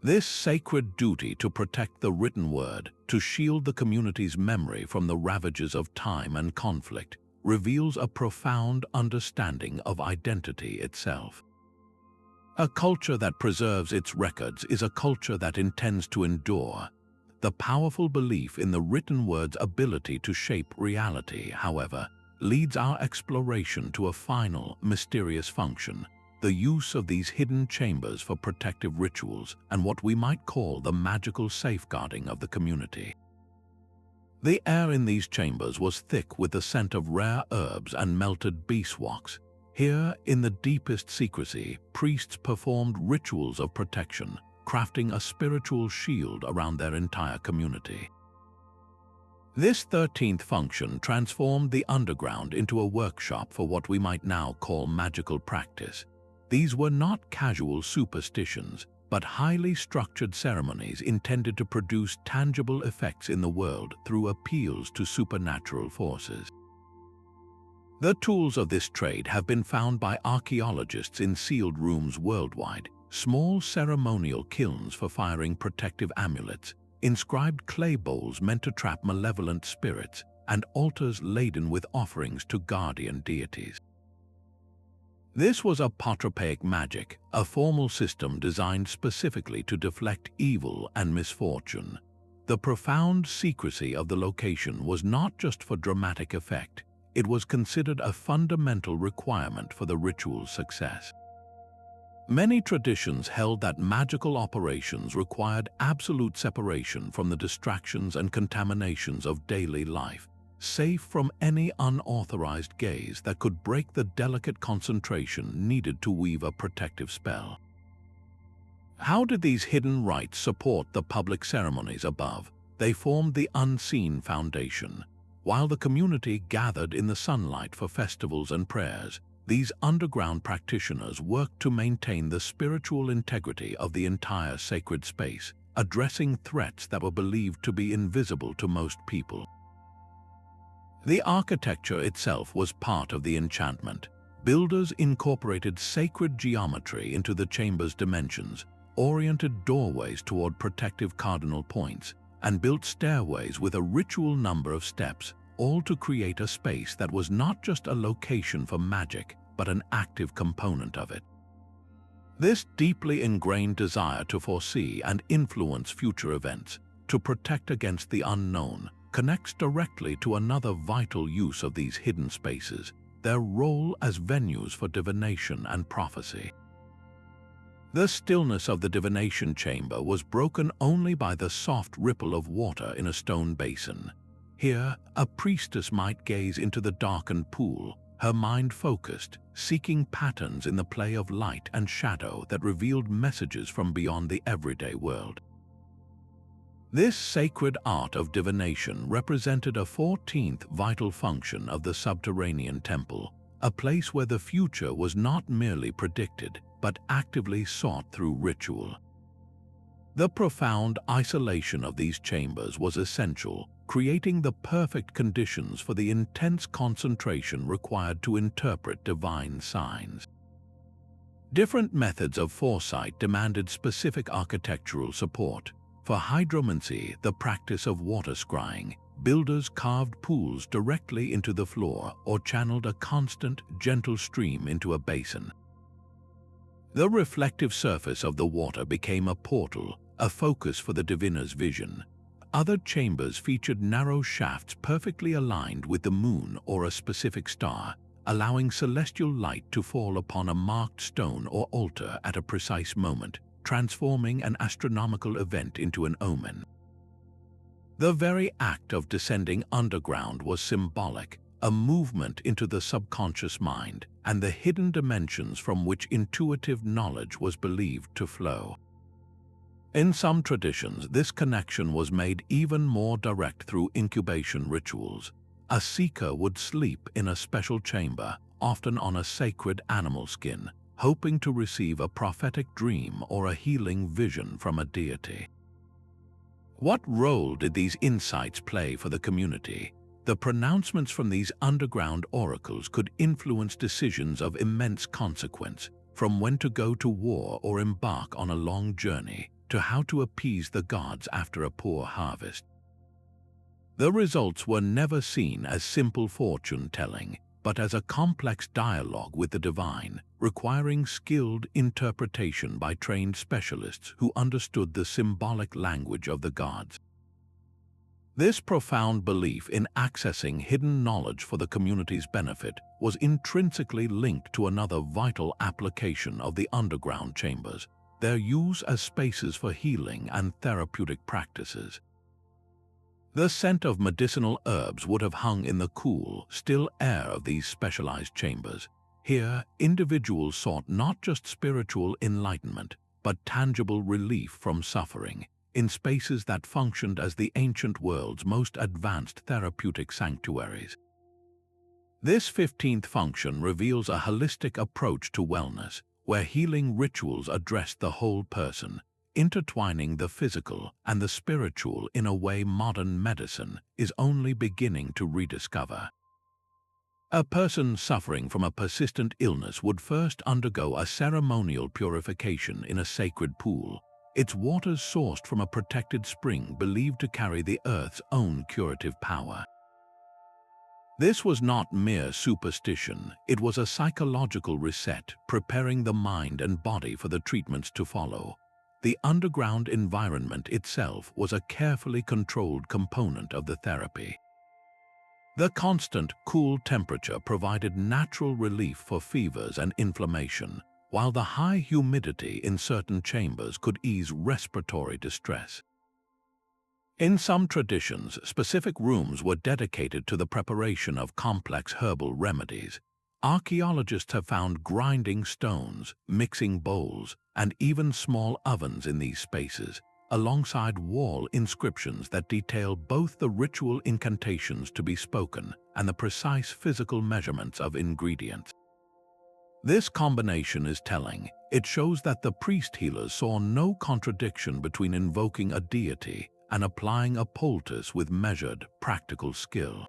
This sacred duty to protect the written word, to shield the community's memory from the ravages of time and conflict, reveals a profound understanding of identity itself. A culture that preserves its records is a culture that intends to endure. The powerful belief in the written word's ability to shape reality, however, leads our exploration to a final, mysterious function: the use of these hidden chambers for protective rituals and what we might call the magical safeguarding of the community. The air in these chambers was thick with the scent of rare herbs and melted beeswax. Here, in the deepest secrecy, priests performed rituals of protection, crafting a spiritual shield around their entire community. This 13th function transformed the underground into a workshop for what we might now call magical practice. These were not casual superstitions. but highly structured ceremonies intended to produce tangible effects in the world through appeals to supernatural forces. The tools of this trade have been found by archaeologists in sealed rooms worldwide: small ceremonial kilns for firing protective amulets, inscribed clay bowls meant to trap malevolent spirits, and altars laden with offerings to guardian deities. This was apotropaic magic, a formal system designed specifically to deflect evil and misfortune. The profound secrecy of the location was not just for dramatic effect, it was considered a fundamental requirement for the ritual's success. Many traditions held that magical operations required absolute separation from the distractions and contaminations of daily life, safe from any unauthorized gaze that could break the delicate concentration needed to weave a protective spell. How did these hidden rites support the public ceremonies above? They formed the unseen foundation. While the community gathered in the sunlight for festivals and prayers, these underground practitioners worked to maintain the spiritual integrity of the entire sacred space, addressing threats that were believed to be invisible to most people. The architecture itself was part of the enchantment. Builders incorporated sacred geometry into the chamber's dimensions, oriented doorways toward protective cardinal points, and built stairways with a ritual number of steps, all to create a space that was not just a location for magic, but an active component of it. This deeply ingrained desire to foresee and influence future events, to protect against the unknown, connects directly to another vital use of these hidden spaces: their role as venues for divination and prophecy. The stillness of the divination chamber was broken only by the soft ripple of water in a stone basin. Here, a priestess might gaze into the darkened pool, her mind focused, seeking patterns in the play of light and shadow that revealed messages from beyond the everyday world. This sacred art of divination represented a 14th vital function of the subterranean temple, a place where the future was not merely predicted, but actively sought through ritual. The profound isolation of these chambers was essential, creating the perfect conditions for the intense concentration required to interpret divine signs. Different methods of foresight demanded specific architectural support. For hydromancy, the practice of water scrying, builders carved pools directly into the floor or channeled a constant, gentle stream into a basin. The reflective surface of the water became a portal, a focus for the diviner's vision. Other chambers featured narrow shafts perfectly aligned with the moon or a specific star, allowing celestial light to fall upon a marked stone or altar at a precise moment, transforming an astronomical event into an omen. The very act of descending underground was symbolic, a movement into the subconscious mind and the hidden dimensions from which intuitive knowledge was believed to flow. In some traditions, this connection was made even more direct through incubation rituals. A seeker would sleep in a special chamber, often on a sacred animal skin, hoping to receive a prophetic dream or a healing vision from a deity. What role did these insights play for the community? The pronouncements from these underground oracles could influence decisions of immense consequence, from when to go to war or embark on a long journey, to how to appease the gods after a poor harvest. The results were never seen as simple fortune-telling, but as a complex dialogue with the divine, requiring skilled interpretation by trained specialists who understood the symbolic language of the gods. This profound belief in accessing hidden knowledge for the community's benefit was intrinsically linked to another vital application of the underground chambers: their use as spaces for healing and therapeutic practices. The scent of medicinal herbs would have hung in the cool, still air of these specialized chambers. Here, individuals sought not just spiritual enlightenment, but tangible relief from suffering, in spaces that functioned as the ancient world's most advanced therapeutic sanctuaries. This 15th function reveals a holistic approach to wellness, where healing rituals addressed the whole person, intertwining the physical and the spiritual in a way modern medicine is only beginning to rediscover. A person suffering from a persistent illness would first undergo a ceremonial purification in a sacred pool, its waters sourced from a protected spring believed to carry the earth's own curative power. This was not mere superstition, it was a psychological reset, preparing the mind and body for the treatments to follow. The underground environment itself was a carefully controlled component of the therapy. The constant, cool temperature provided natural relief for fevers and inflammation, while the high humidity in certain chambers could ease respiratory distress. In some traditions, specific rooms were dedicated to the preparation of complex herbal remedies. Archaeologists have found grinding stones, mixing bowls, and even small ovens in these spaces, alongside wall inscriptions that detail both the ritual incantations to be spoken and the precise physical measurements of ingredients. This combination is telling. It shows that the priest-healers saw no contradiction between invoking a deity and applying a poultice with measured, practical skill.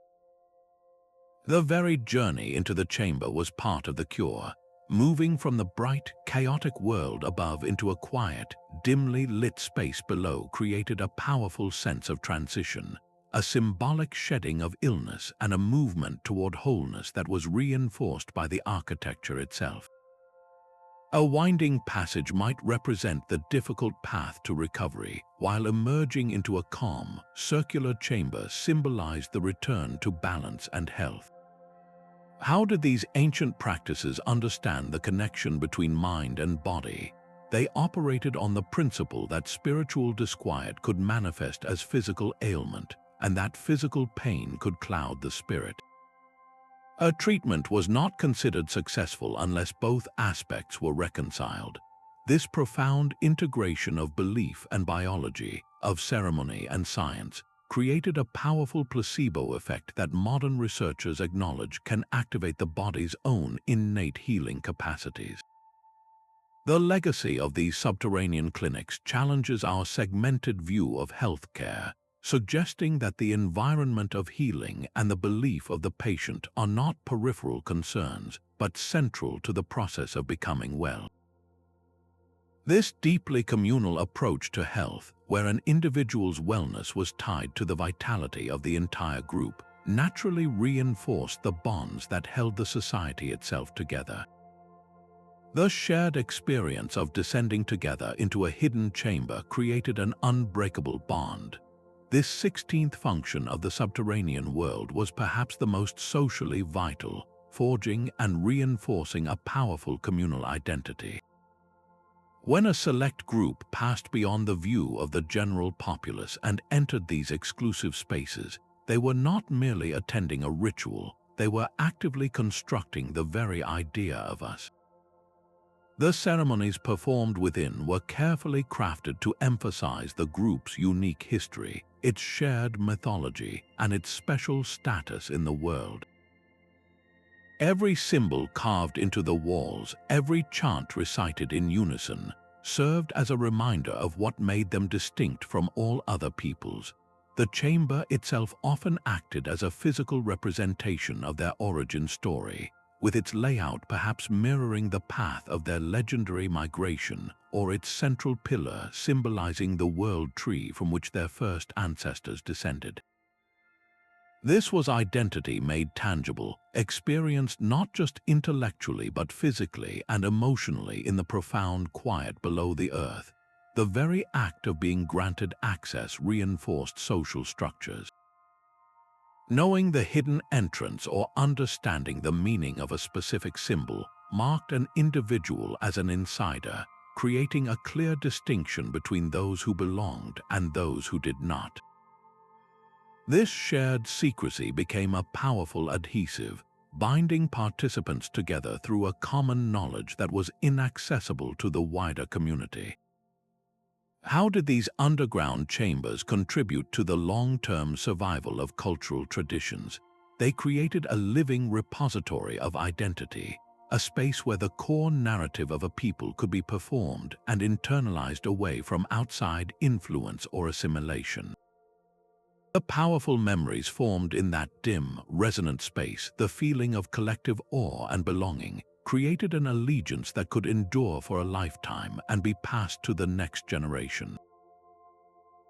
The very journey into the chamber was part of the cure, moving from the bright, chaotic world above into a quiet, dimly lit space below created a powerful sense of transition, a symbolic shedding of illness and a movement toward wholeness that was reinforced by the architecture itself. A winding passage might represent the difficult path to recovery, while emerging into a calm, circular chamber symbolized the return to balance and health. How did these ancient practices understand the connection between mind and body? They operated on the principle that spiritual disquiet could manifest as physical ailment, and that physical pain could cloud the spirit. A treatment was not considered successful unless both aspects were reconciled. This profound integration of belief and biology, of ceremony and science, created a powerful placebo effect that modern researchers acknowledge can activate the body's own innate healing capacities. The legacy of these subterranean clinics challenges our segmented view of healthcare, suggesting that the environment of healing and the belief of the patient are not peripheral concerns, but central to the process of becoming well. This deeply communal approach to health, where an individual's wellness was tied to the vitality of the entire group, naturally reinforced the bonds that held the society itself together. The shared experience of descending together into a hidden chamber created an unbreakable bond. This 16th function of the subterranean world was perhaps the most socially vital, forging and reinforcing a powerful communal identity. When a select group passed beyond the view of the general populace and entered these exclusive spaces, they were not merely attending a ritual, they were actively constructing the very idea of us. The ceremonies performed within were carefully crafted to emphasize the group's unique history, its shared mythology, and its special status in the world. Every symbol carved into the walls, every chant recited in unison, served as a reminder of what made them distinct from all other peoples. The chamber itself often acted as a physical representation of their origin story, with its layout perhaps mirroring the path of their legendary migration, or its central pillar symbolizing the world tree from which their first ancestors descended. This was identity made tangible, experienced not just intellectually but physically and emotionally in the profound quiet below the earth. The very act of being granted access reinforced social structures. Knowing the hidden entrance or understanding the meaning of a specific symbol marked an individual as an insider, creating a clear distinction between those who belonged and those who did not. This shared secrecy became a powerful adhesive, binding participants together through a common knowledge that was inaccessible to the wider community. How did these underground chambers contribute to the long-term survival of cultural traditions? They created a living repository of identity. a space where the core narrative of a people could be performed and internalized away from outside influence or assimilation. The powerful memories formed in that dim, resonant space, the feeling of collective awe and belonging, created an allegiance that could endure for a lifetime and be passed to the next generation.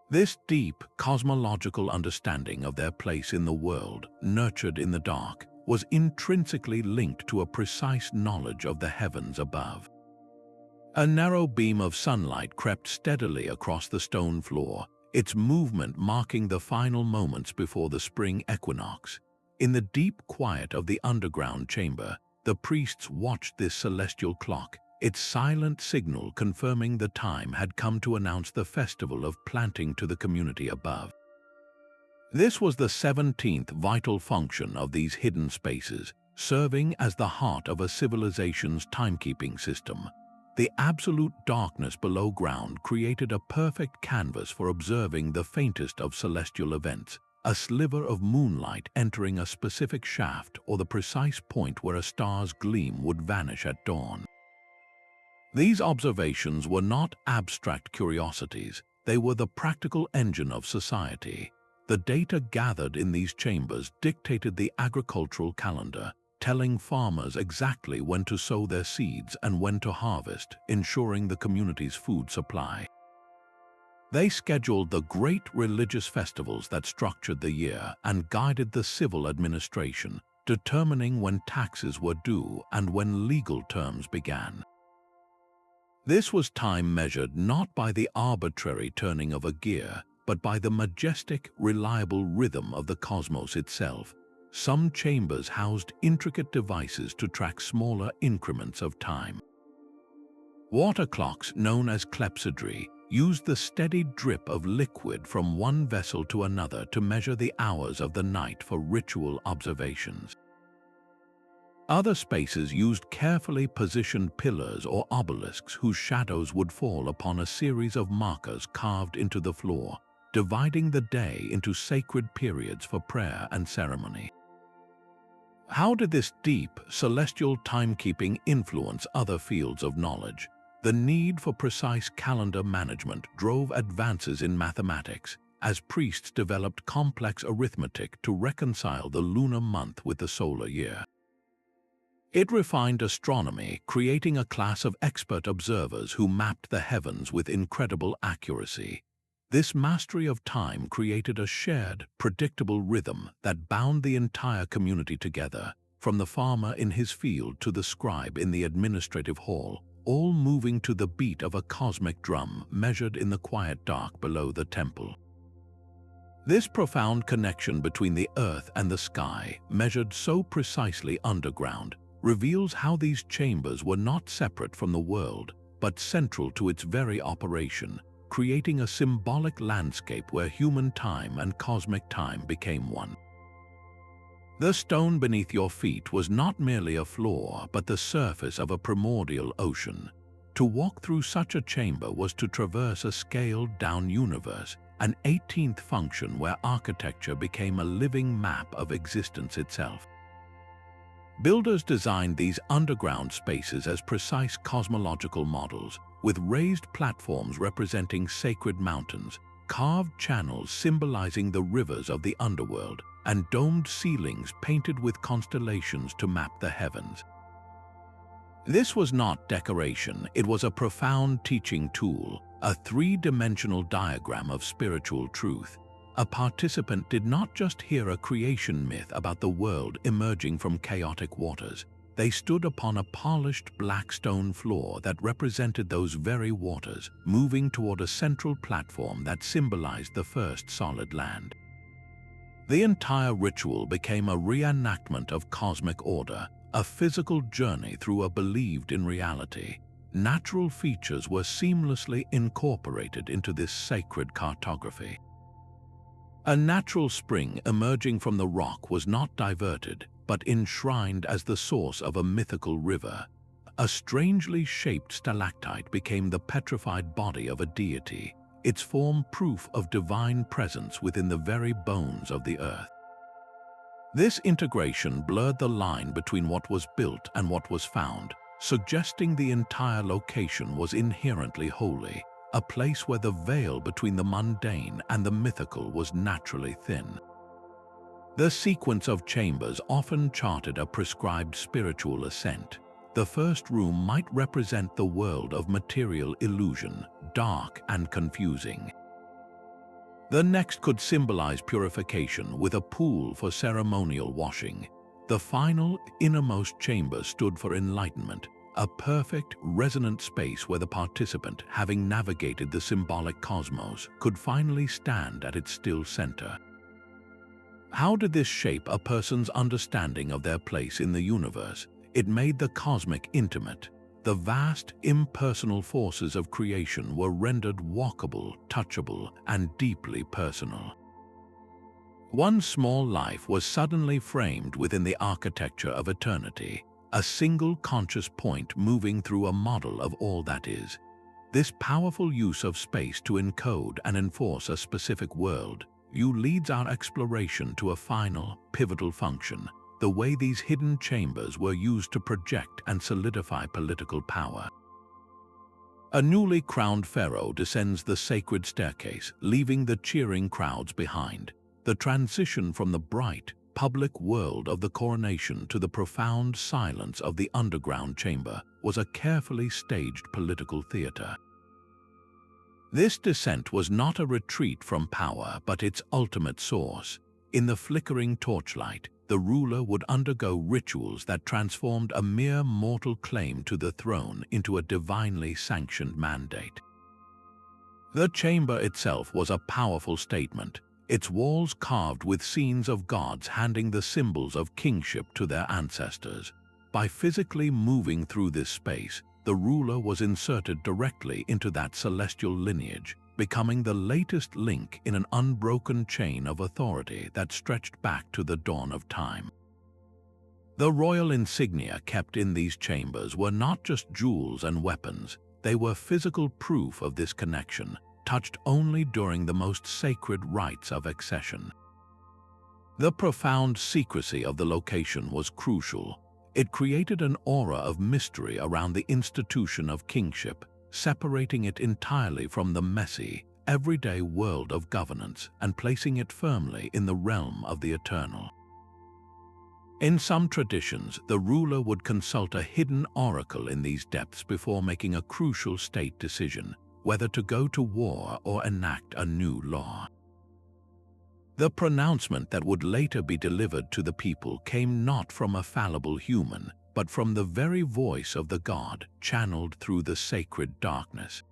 This deep, cosmological understanding of their place in the world, nurtured in the dark, was intrinsically linked to a precise knowledge of the heavens above. A narrow beam of sunlight crept steadily across the stone floor, its movement marking the final moments before the spring equinox. In the deep quiet of the underground chamber, the priests watched this celestial clock, its silent signal confirming the time had come to announce the festival of planting to the community above. This was the 17th vital function of these hidden spaces, serving as the heart of a civilization's timekeeping system. The absolute darkness below ground created a perfect canvas for observing the faintest of celestial events, a sliver of moonlight entering a specific shaft or the precise point where a star's gleam would vanish at dawn. These observations were not abstract curiosities, they were the practical engine of society. The data gathered in these chambers dictated the agricultural calendar, telling farmers exactly when to sow their seeds and when to harvest, ensuring the community's food supply. They scheduled the great religious festivals that structured the year and guided the civil administration, determining when taxes were due and when legal terms began. This was time measured not by the arbitrary turning of a gear, but by the majestic, reliable rhythm of the cosmos itself. Some chambers housed intricate devices to track smaller increments of time. Water clocks, known as clepsydry, used the steady drip of liquid from one vessel to another to measure the hours of the night for ritual observations. Other spaces used carefully positioned pillars or obelisks whose shadows would fall upon a series of markers carved into the floor, dividing the day into sacred periods for prayer and ceremony. How did this deep, celestial timekeeping influence other fields of knowledge? The need for precise calendar management drove advances in mathematics, as priests developed complex arithmetic to reconcile the lunar month with the solar year. It refined astronomy, creating a class of expert observers who mapped the heavens with incredible accuracy. This mastery of time created a shared, predictable rhythm that bound the entire community together, from the farmer in his field to the scribe in the administrative hall, all moving to the beat of a cosmic drum measured in the quiet dark below the temple. This profound connection between the earth and the sky, measured so precisely underground, reveals how these chambers were not separate from the world, but central to its very operation, creating a symbolic landscape where human time and cosmic time became one. The stone beneath your feet was not merely a floor, but the surface of a primordial ocean. To walk through such a chamber was to traverse a scaled-down universe, an 18th function where architecture became a living map of existence itself. Builders designed these underground spaces as precise cosmological models, with raised platforms representing sacred mountains, carved channels symbolizing the rivers of the underworld, and domed ceilings painted with constellations to map the heavens. This was not decoration, it was a profound teaching tool, a three-dimensional diagram of spiritual truth. A participant did not just hear a creation myth about the world emerging from chaotic waters. They stood upon a polished black stone floor that represented those very waters, moving toward a central platform that symbolized the first solid land. The entire ritual became a reenactment of cosmic order, a physical journey through a believed-in reality. Natural features were seamlessly incorporated into this sacred cartography. A natural spring emerging from the rock was not diverted, but enshrined as the source of a mythical river. A strangely shaped stalactite became the petrified body of a deity, its form proof of divine presence within the very bones of the earth. This integration blurred the line between what was built and what was found, suggesting the entire location was inherently holy, a place where the veil between the mundane and the mythical was naturally thin. The sequence of chambers often charted a prescribed spiritual ascent. The first room might represent the world of material illusion, dark and confusing. The next could symbolize purification with a pool for ceremonial washing. The final, innermost chamber stood for enlightenment, a perfect, resonant space where the participant, having navigated the symbolic cosmos, could finally stand at its still center. How did this shape a person's understanding of their place in the universe? It made the cosmic intimate. The vast, impersonal forces of creation were rendered walkable, touchable, and deeply personal. One small life was suddenly framed within the architecture of eternity, a single conscious point moving through a model of all that is. This powerful use of space to encode and enforce a specific world leads our exploration to a final, pivotal function: the way these hidden chambers were used to project and solidify political power. A newly crowned pharaoh descends the sacred staircase, leaving the cheering crowds behind. The transition from the bright, public world of the coronation to the profound silence of the underground chamber was a carefully staged political theater. This descent was not a retreat from power, but its ultimate source. In the flickering torchlight, the ruler would undergo rituals that transformed a mere mortal claim to the throne into a divinely sanctioned mandate. The chamber itself was a powerful statement, its walls carved with scenes of gods handing the symbols of kingship to their ancestors. By physically moving through this space, the ruler was inserted directly into that celestial lineage, becoming the latest link in an unbroken chain of authority that stretched back to the dawn of time. The royal insignia kept in these chambers were not just jewels and weapons, they were physical proof of this connection, touched only during the most sacred rites of accession. The profound secrecy of the location was crucial. It created an aura of mystery around the institution of kingship, separating it entirely from the messy, everyday world of governance and placing it firmly in the realm of the eternal. In some traditions, the ruler would consult a hidden oracle in these depths before making a crucial state decision, whether to go to war or enact a new law. The pronouncement that would later be delivered to the people came not from a fallible human, but from the very voice of the god, channeled through the sacred darkness.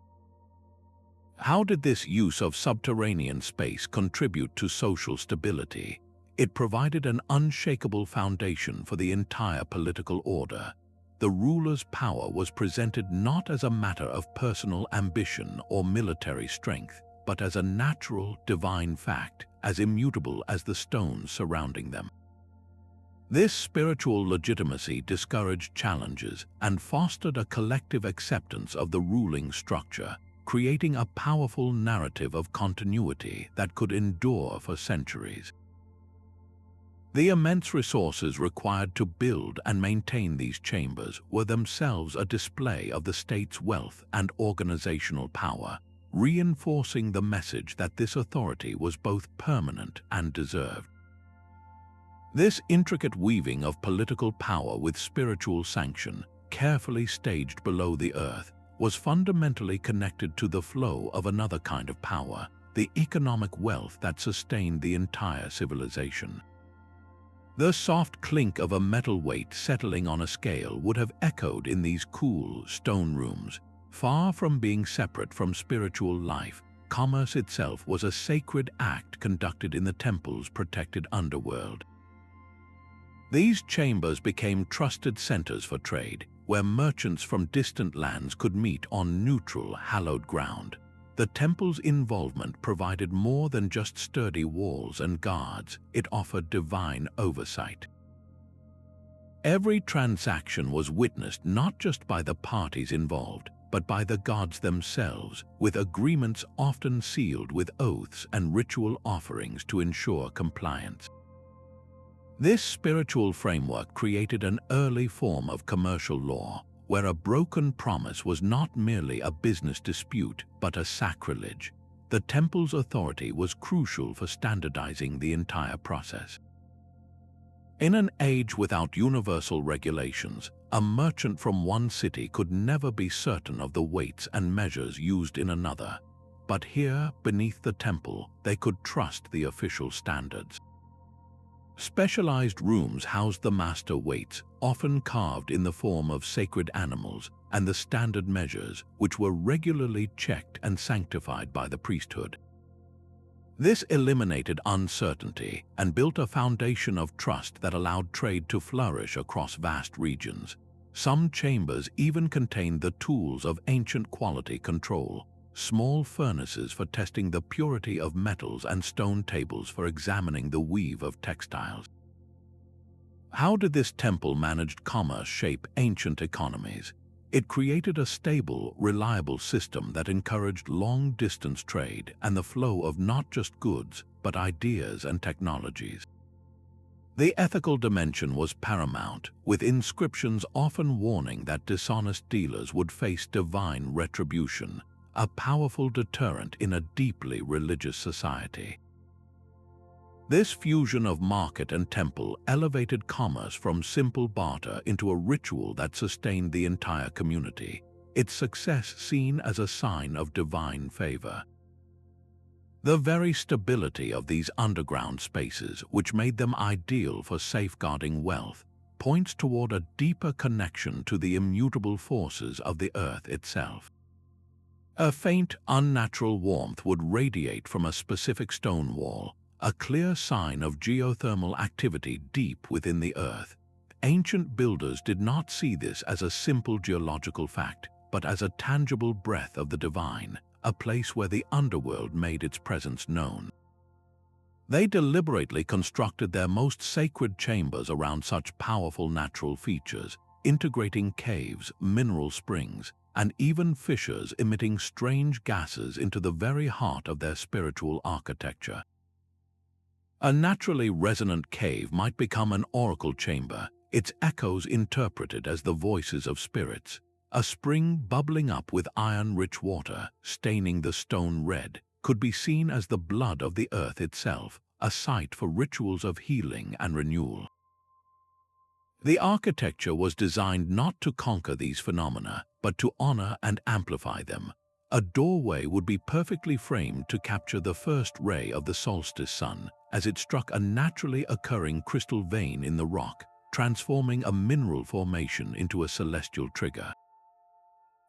How did this use of subterranean space contribute to social stability? It provided an unshakable foundation for the entire political order. The ruler's power was presented not as a matter of personal ambition or military strength, but as a natural, divine fact, as immutable as the stones surrounding them. This spiritual legitimacy discouraged challenges and fostered a collective acceptance of the ruling structure, creating a powerful narrative of continuity that could endure for centuries. The immense resources required to build and maintain these chambers were themselves a display of the state's wealth and organizational power, reinforcing the message that this authority was both permanent and deserved. This intricate weaving of political power with spiritual sanction, carefully staged below the earth, was fundamentally connected to the flow of another kind of power, the economic wealth that sustained the entire civilization. The soft clink of a metal weight settling on a scale would have echoed in these cool stone rooms. Far from being separate from spiritual life, commerce itself was a sacred act conducted in the temple's protected underworld. These chambers became trusted centers for trade, where merchants from distant lands could meet on neutral, hallowed ground. The temple's involvement provided more than just sturdy walls and guards, it offered divine oversight. Every transaction was witnessed not just by the parties involved, but by the gods themselves, with agreements often sealed with oaths and ritual offerings to ensure compliance. This spiritual framework created an early form of commercial law, where a broken promise was not merely a business dispute but a sacrilege. The temple's authority was crucial for standardizing the entire process. In an age without universal regulations, a merchant from one city could never be certain of the weights and measures used in another. But here, beneath the temple, they could trust the official standards. Specialized rooms housed the master weights, often carved in the form of sacred animals, and the standard measures, which were regularly checked and sanctified by the priesthood. This eliminated uncertainty and built a foundation of trust that allowed trade to flourish across vast regions. Some chambers even contained the tools of ancient quality control: small furnaces for testing the purity of metals and stone tables for examining the weave of textiles. How did this temple-managed commerce shape ancient economies? It created a stable, reliable system that encouraged long-distance trade and the flow of not just goods, but ideas and technologies. The ethical dimension was paramount, with inscriptions often warning that dishonest dealers would face divine retribution, a powerful deterrent in a deeply religious society. This fusion of market and temple elevated commerce from simple barter into a ritual that sustained the entire community, its success seen as a sign of divine favor. The very stability of these underground spaces, which made them ideal for safeguarding wealth, points toward a deeper connection to the immutable forces of the earth itself. A faint, unnatural warmth would radiate from a specific stone wall, a clear sign of geothermal activity deep within the earth. Ancient builders did not see this as a simple geological fact, but as a tangible breath of the divine, a place where the underworld made its presence known. They deliberately constructed their most sacred chambers around such powerful natural features, integrating caves, mineral springs, and even fissures emitting strange gases into the very heart of their spiritual architecture. A naturally resonant cave might become an oracle chamber, its echoes interpreted as the voices of spirits. A spring bubbling up with iron-rich water, staining the stone red, could be seen as the blood of the earth itself, a site for rituals of healing and renewal. The architecture was designed not to conquer these phenomena, but to honor and amplify them. A doorway would be perfectly framed to capture the first ray of the solstice sun, as it struck a naturally occurring crystal vein in the rock, transforming a mineral formation into a celestial trigger.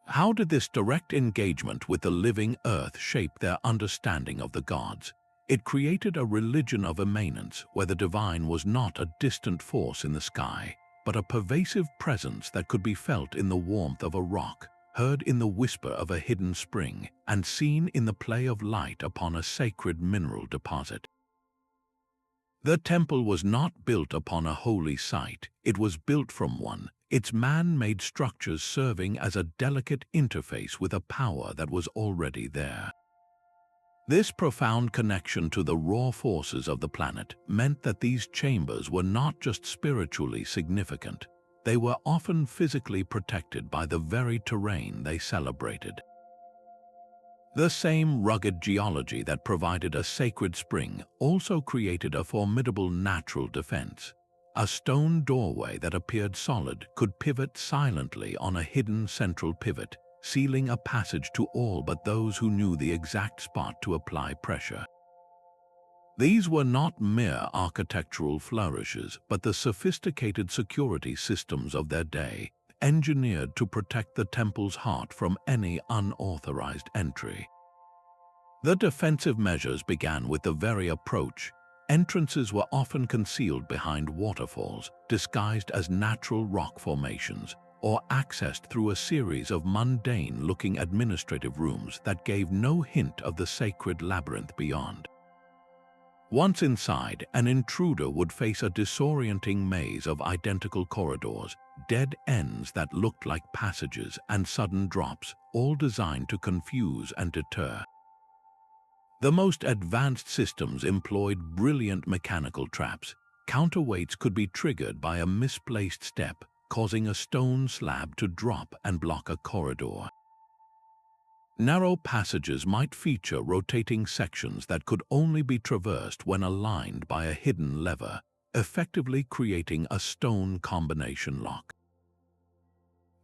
How did this direct engagement with the living earth shape their understanding of the gods? It created a religion of immanence where the divine was not a distant force in the sky, but a pervasive presence that could be felt in the warmth of a rock, heard in the whisper of a hidden spring, and seen in the play of light upon a sacred mineral deposit. The temple was not built upon a holy site, it was built from one, its man-made structures serving as a delicate interface with a power that was already there. This profound connection to the raw forces of the planet meant that these chambers were not just spiritually significant, they were often physically protected by the very terrain they celebrated. The same rugged geology that provided a sacred spring also created a formidable natural defense. A stone doorway that appeared solid could pivot silently on a hidden central pivot, sealing a passage to all but those who knew the exact spot to apply pressure. These were not mere architectural flourishes, but the sophisticated security systems of their day, engineered to protect the temple's heart from any unauthorized entry. The defensive measures began with the very approach. Entrances were often concealed behind waterfalls, disguised as natural rock formations, or accessed through a series of mundane-looking administrative rooms that gave no hint of the sacred labyrinth beyond. Once inside, an intruder would face a disorienting maze of identical corridors, dead ends that looked like passages and sudden drops, all designed to confuse and deter. The most advanced systems employed brilliant mechanical traps, counterweights could be triggered by a misplaced step, causing a stone slab to drop and block a corridor. Narrow passages might feature rotating sections that could only be traversed when aligned by a hidden lever, effectively creating a stone combination lock.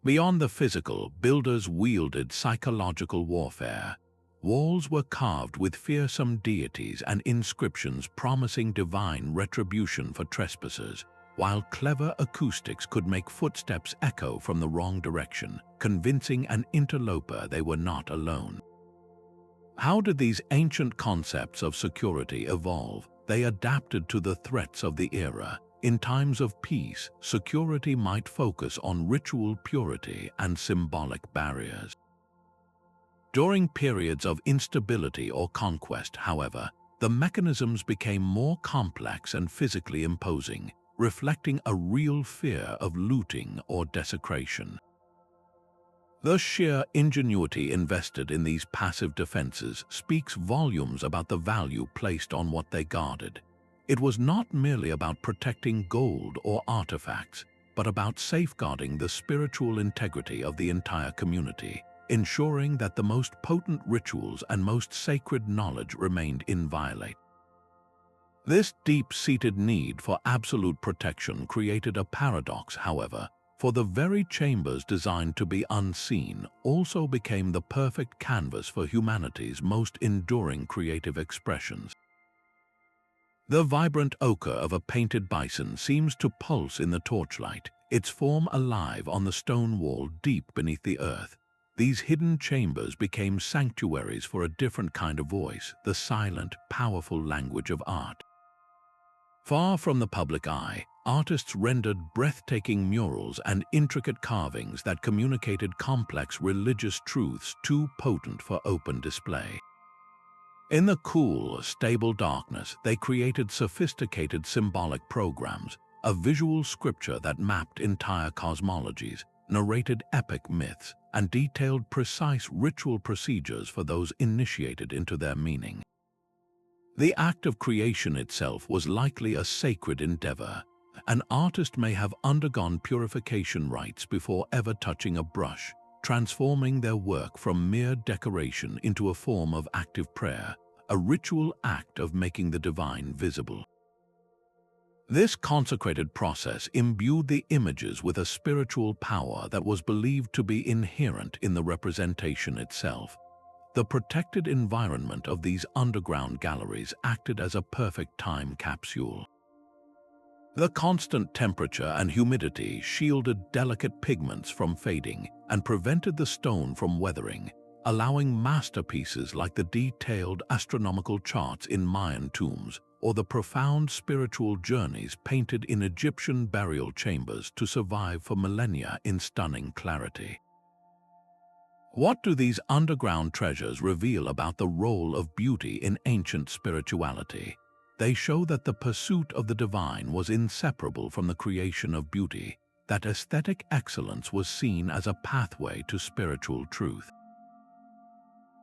Beyond the physical, builders wielded psychological warfare. Walls were carved with fearsome deities and inscriptions promising divine retribution for trespassers, while clever acoustics could make footsteps echo from the wrong direction, convincing an interloper they were not alone. How did these ancient concepts of security evolve? They adapted to the threats of the era. In times of peace, security might focus on ritual purity and symbolic barriers. During periods of instability or conquest, however, the mechanisms became more complex and physically imposing, reflecting a real fear of looting or desecration. The sheer ingenuity invested in these passive defenses speaks volumes about the value placed on what they guarded. It was not merely about protecting gold or artifacts, but about safeguarding the spiritual integrity of the entire community, ensuring that the most potent rituals and most sacred knowledge remained inviolate. This deep-seated need for absolute protection created a paradox, however, for the very chambers designed to be unseen also became the perfect canvas for humanity's most enduring creative expressions. The vibrant ochre of a painted bison seems to pulse in the torchlight, its form alive on the stone wall deep beneath the earth. These hidden chambers became sanctuaries for a different kind of voice, the silent, powerful language of art. Far from the public eye, artists rendered breathtaking murals and intricate carvings that communicated complex religious truths too potent for open display. In the cool, stable darkness, they created sophisticated symbolic programs, a visual scripture that mapped entire cosmologies, narrated epic myths, and detailed precise ritual procedures for those initiated into their meaning. The act of creation itself was likely a sacred endeavor. An artist may have undergone purification rites before ever touching a brush, transforming their work from mere decoration into a form of active prayer, a ritual act of making the divine visible. This consecrated process imbued the images with a spiritual power that was believed to be inherent in the representation itself. The protected environment of these underground galleries acted as a perfect time capsule. The constant temperature and humidity shielded delicate pigments from fading and prevented the stone from weathering, allowing masterpieces like the detailed astronomical charts in Mayan tombs or the profound spiritual journeys painted in Egyptian burial chambers to survive for millennia in stunning clarity. What do these underground treasures reveal about the role of beauty in ancient spirituality? They show that the pursuit of the divine was inseparable from the creation of beauty, that aesthetic excellence was seen as a pathway to spiritual truth.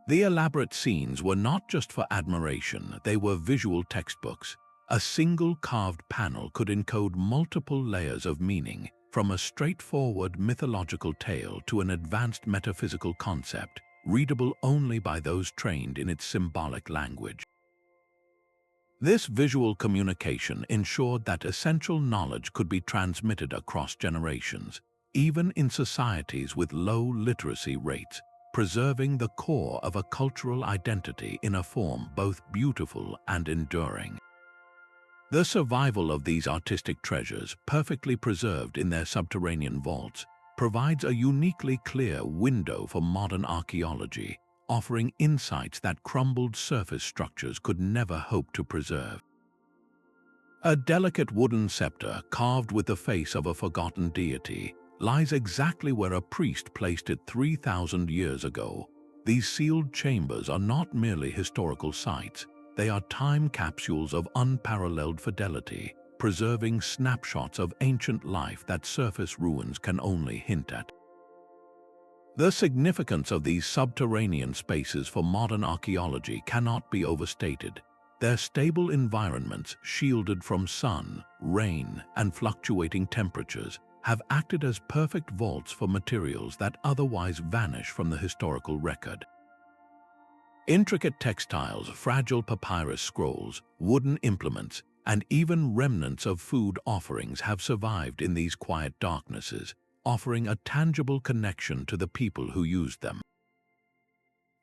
The elaborate scenes were not just for admiration, they were visual textbooks. A single carved panel could encode multiple layers of meaning, from a straightforward mythological tale to an advanced metaphysical concept, readable only by those trained in its symbolic language. This visual communication ensured that essential knowledge could be transmitted across generations, even in societies with low literacy rates, preserving the core of a cultural identity in a form both beautiful and enduring. The survival of these artistic treasures, perfectly preserved in their subterranean vaults, provides a uniquely clear window for modern archaeology, offering insights that crumbled surface structures could never hope to preserve. A delicate wooden scepter carved with the face of a forgotten deity lies exactly where a priest placed it 3,000 years ago. These sealed chambers are not merely historical sites, they are time capsules of unparalleled fidelity, preserving snapshots of ancient life that surface ruins can only hint at. The significance of these subterranean spaces for modern archaeology cannot be overstated. Their stable environments, shielded from sun, rain, and fluctuating temperatures, have acted as perfect vaults for materials that otherwise vanish from the historical record. Intricate textiles, fragile papyrus scrolls, wooden implements, and even remnants of food offerings have survived in these quiet darknesses, offering a tangible connection to the people who used them.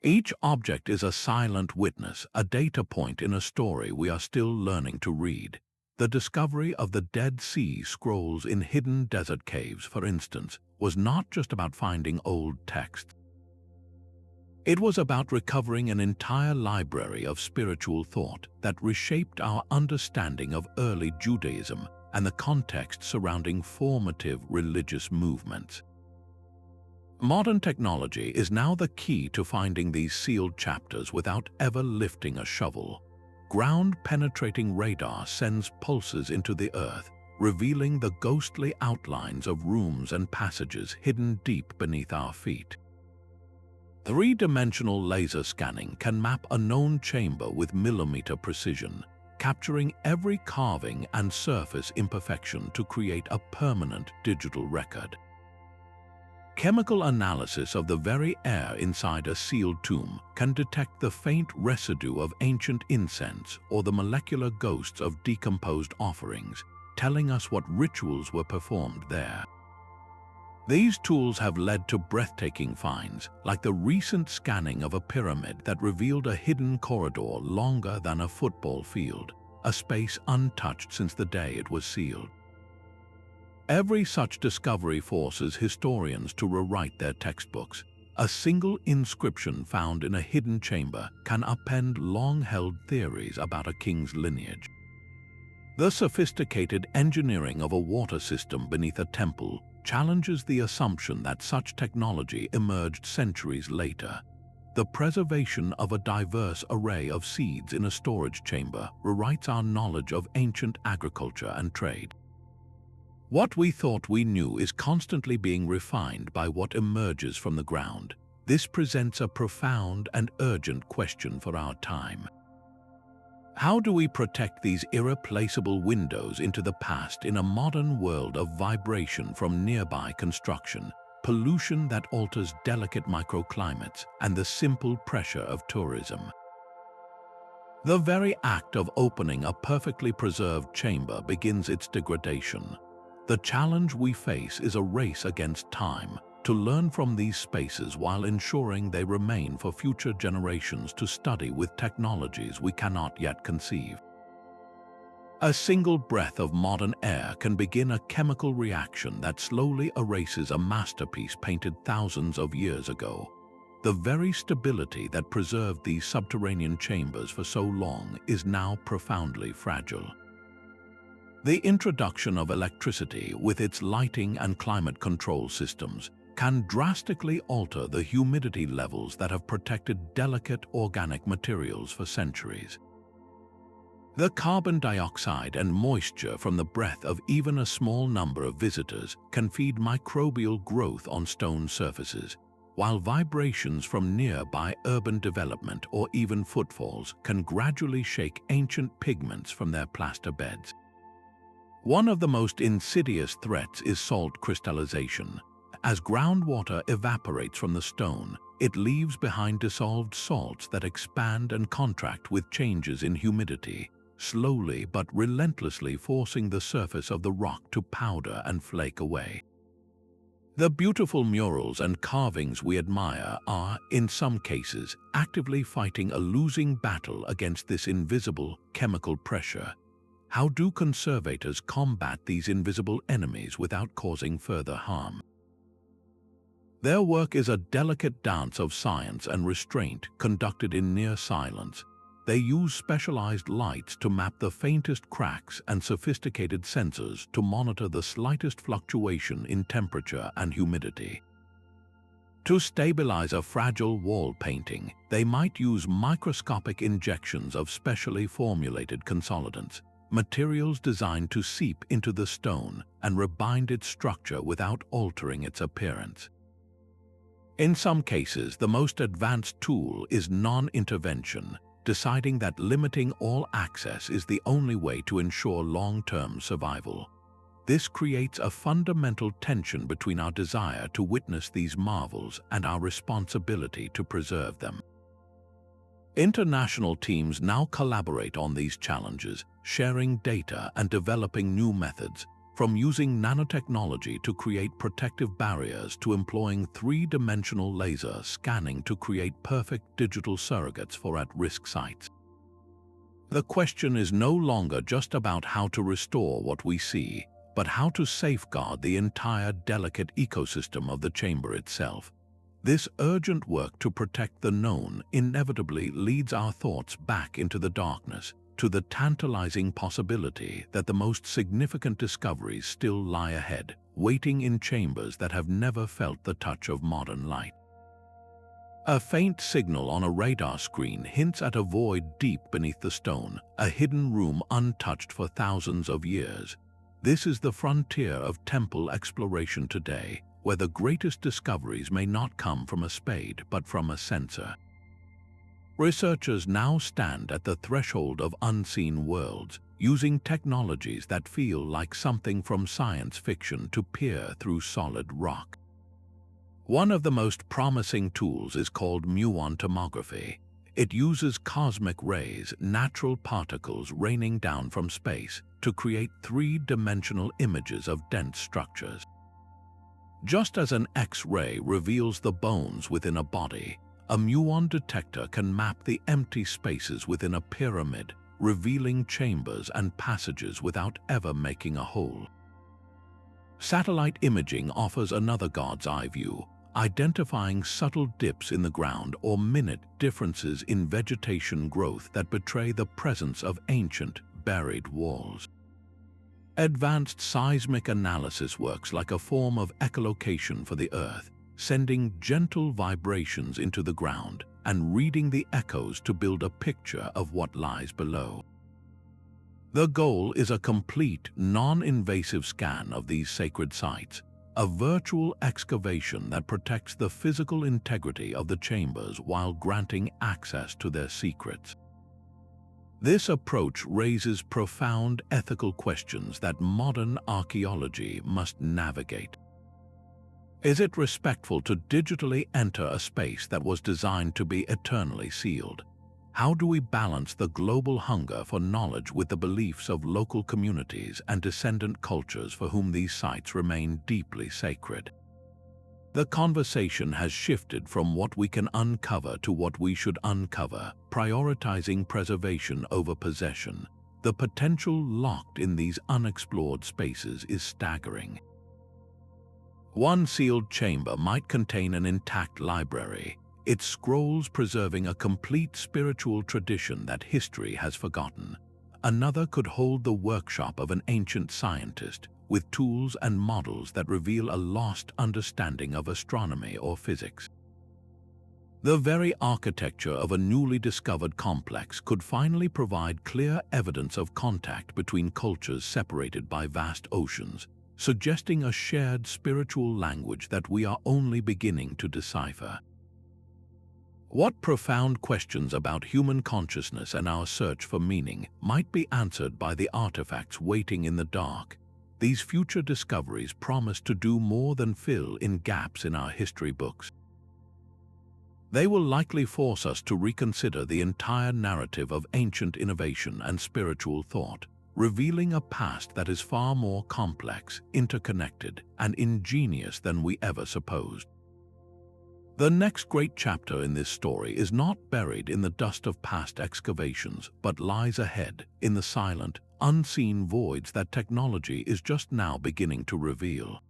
Each object is a silent witness, a data point in a story we are still learning to read. The discovery of the Dead Sea Scrolls in hidden desert caves, for instance, was not just about finding old texts. It was about recovering an entire library of spiritual thought that reshaped our understanding of early Judaism and the context surrounding formative religious movements. Modern technology is now the key to finding these sealed chapters without ever lifting a shovel. Ground-penetrating radar sends pulses into the earth, revealing the ghostly outlines of rooms and passages hidden deep beneath our feet. Three-dimensional laser scanning can map a known chamber with millimeter precision, capturing every carving and surface imperfection to create a permanent digital record. Chemical analysis of the very air inside a sealed tomb can detect the faint residue of ancient incense or the molecular ghosts of decomposed offerings, telling us what rituals were performed there. These tools have led to breathtaking finds, like the recent scanning of a pyramid that revealed a hidden corridor longer than a football field, a space untouched since the day it was sealed. Every such discovery forces historians to rewrite their textbooks. A single inscription found in a hidden chamber can upend long-held theories about a king's lineage. The sophisticated engineering of a water system beneath a temple challenges the assumption that such technology emerged centuries later. The preservation of a diverse array of seeds in a storage chamber rewrites our knowledge of ancient agriculture and trade. What we thought we knew is constantly being refined by what emerges from the ground. This presents a profound and urgent question for our time. How do we protect these irreplaceable windows into the past in a modern world of vibration from nearby construction, pollution that alters delicate microclimates, and the simple pressure of tourism? The very act of opening a perfectly preserved chamber begins its degradation. The challenge we face is a race against time, to learn from these spaces while ensuring they remain for future generations to study with technologies we cannot yet conceive. A single breath of modern air can begin a chemical reaction that slowly erases a masterpiece painted thousands of years ago. The very stability that preserved these subterranean chambers for so long is now profoundly fragile. The introduction of electricity with its lighting and climate control systems can drastically alter the humidity levels that have protected delicate organic materials for centuries. The carbon dioxide and moisture from the breath of even a small number of visitors can feed microbial growth on stone surfaces, while vibrations from nearby urban development or even footfalls can gradually shake ancient pigments from their plaster beds. One of the most insidious threats is salt crystallization. As groundwater evaporates from the stone, it leaves behind dissolved salts that expand and contract with changes in humidity, slowly but relentlessly forcing the surface of the rock to powder and flake away. The beautiful murals and carvings we admire are, in some cases, actively fighting a losing battle against this invisible chemical pressure. How do conservators combat these invisible enemies without causing further harm? Their work is a delicate dance of science and restraint conducted in near silence. They use specialized lights to map the faintest cracks and sophisticated sensors to monitor the slightest fluctuation in temperature and humidity. To stabilize a fragile wall painting, they might use microscopic injections of specially formulated consolidants, materials designed to seep into the stone and rebind its structure without altering its appearance. In some cases, the most advanced tool is non-intervention, deciding that limiting all access is the only way to ensure long-term survival. This creates a fundamental tension between our desire to witness these marvels and our responsibility to preserve them. International teams now collaborate on these challenges, sharing data and developing new methods, from using nanotechnology to create protective barriers to employing three-dimensional laser scanning to create perfect digital surrogates for at-risk sites. The question is no longer just about how to restore what we see, but how to safeguard the entire delicate ecosystem of the chamber itself. This urgent work to protect the known inevitably leads our thoughts back into the darkness, to the tantalizing possibility that the most significant discoveries still lie ahead, waiting in chambers that have never felt the touch of modern light. A faint signal on a radar screen hints at a void deep beneath the stone, a hidden room untouched for thousands of years. This is the frontier of temple exploration today, where the greatest discoveries may not come from a spade but from a sensor. Researchers now stand at the threshold of unseen worlds, using technologies that feel like something from science fiction to peer through solid rock. One of the most promising tools is called muon tomography. It uses cosmic rays, natural particles raining down from space, to create three-dimensional images of dense structures. Just as an X-ray reveals the bones within a body, a muon detector can map the empty spaces within a pyramid, revealing chambers and passages without ever making a hole. Satellite imaging offers another god's eye view, identifying subtle dips in the ground or minute differences in vegetation growth that betray the presence of ancient, buried walls. Advanced seismic analysis works like a form of echolocation for the Earth, sending gentle vibrations into the ground and reading the echoes to build a picture of what lies below. The goal is a complete, non-invasive scan of these sacred sites, a virtual excavation that protects the physical integrity of the chambers while granting access to their secrets. This approach raises profound ethical questions that modern archaeology must navigate. Is it respectful to digitally enter a space that was designed to be eternally sealed? How do we balance the global hunger for knowledge with the beliefs of local communities and descendant cultures for whom these sites remain deeply sacred? The conversation has shifted from what we can uncover to what we should uncover, prioritizing preservation over possession. The potential locked in these unexplored spaces is staggering. One sealed chamber might contain an intact library, its scrolls preserving a complete spiritual tradition that history has forgotten. Another could hold the workshop of an ancient scientist, with tools and models that reveal a lost understanding of astronomy or physics. The very architecture of a newly discovered complex could finally provide clear evidence of contact between cultures separated by vast oceans, suggesting a shared spiritual language that we are only beginning to decipher. What profound questions about human consciousness and our search for meaning might be answered by the artifacts waiting in the dark? These future discoveries promise to do more than fill in gaps in our history books. They will likely force us to reconsider the entire narrative of ancient innovation and spiritual thought, revealing a past that is far more complex, interconnected, and ingenious than we ever supposed. The next great chapter in this story is not buried in the dust of past excavations, but lies ahead in the silent, unseen voids that technology is just now beginning to reveal.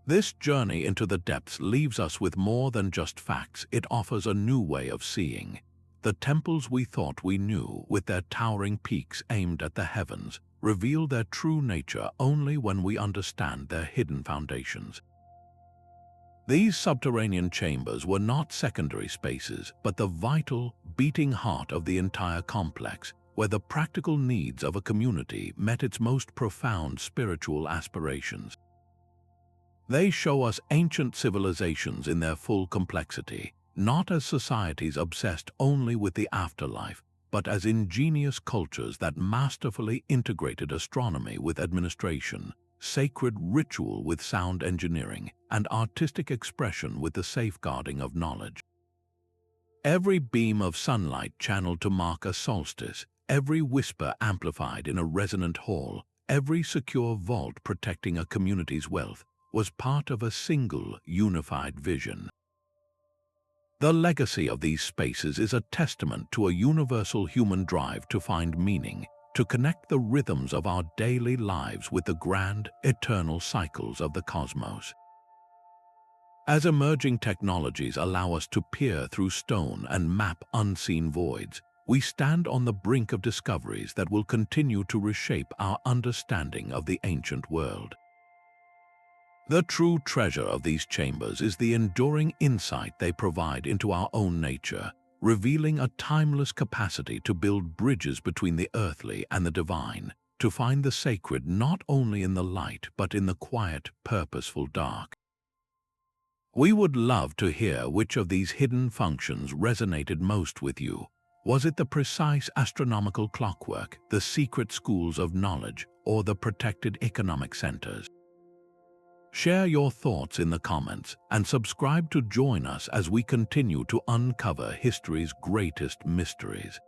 This journey into the depths leaves us with more than just facts. It offers a new way of seeing. The temples we thought we knew, with their towering peaks aimed at the heavens, reveal their true nature only when we understand their hidden foundations. These subterranean chambers were not secondary spaces, but the vital, beating heart of the entire complex, where the practical needs of a community met its most profound spiritual aspirations. They show us ancient civilizations in their full complexity, not as societies obsessed only with the afterlife, but as ingenious cultures that masterfully integrated astronomy with administration, sacred ritual with sound engineering, and artistic expression with the safeguarding of knowledge. Every beam of sunlight channeled to mark a solstice, every whisper amplified in a resonant hall, every secure vault protecting a community's wealth, was part of a single, unified vision. The legacy of these spaces is a testament to a universal human drive to find meaning, to connect the rhythms of our daily lives with the grand, eternal cycles of the cosmos. As emerging technologies allow us to peer through stone and map unseen voids, we stand on the brink of discoveries that will continue to reshape our understanding of the ancient world. The true treasure of these chambers is the enduring insight they provide into our own nature, revealing a timeless capacity to build bridges between the earthly and the divine, to find the sacred not only in the light but in the quiet, purposeful dark. We would love to hear which of these hidden functions resonated most with you. Was it the precise astronomical clockwork, the secret schools of knowledge, or the protected economic centers? Share your thoughts in the comments and subscribe to join us as we continue to uncover history's greatest mysteries.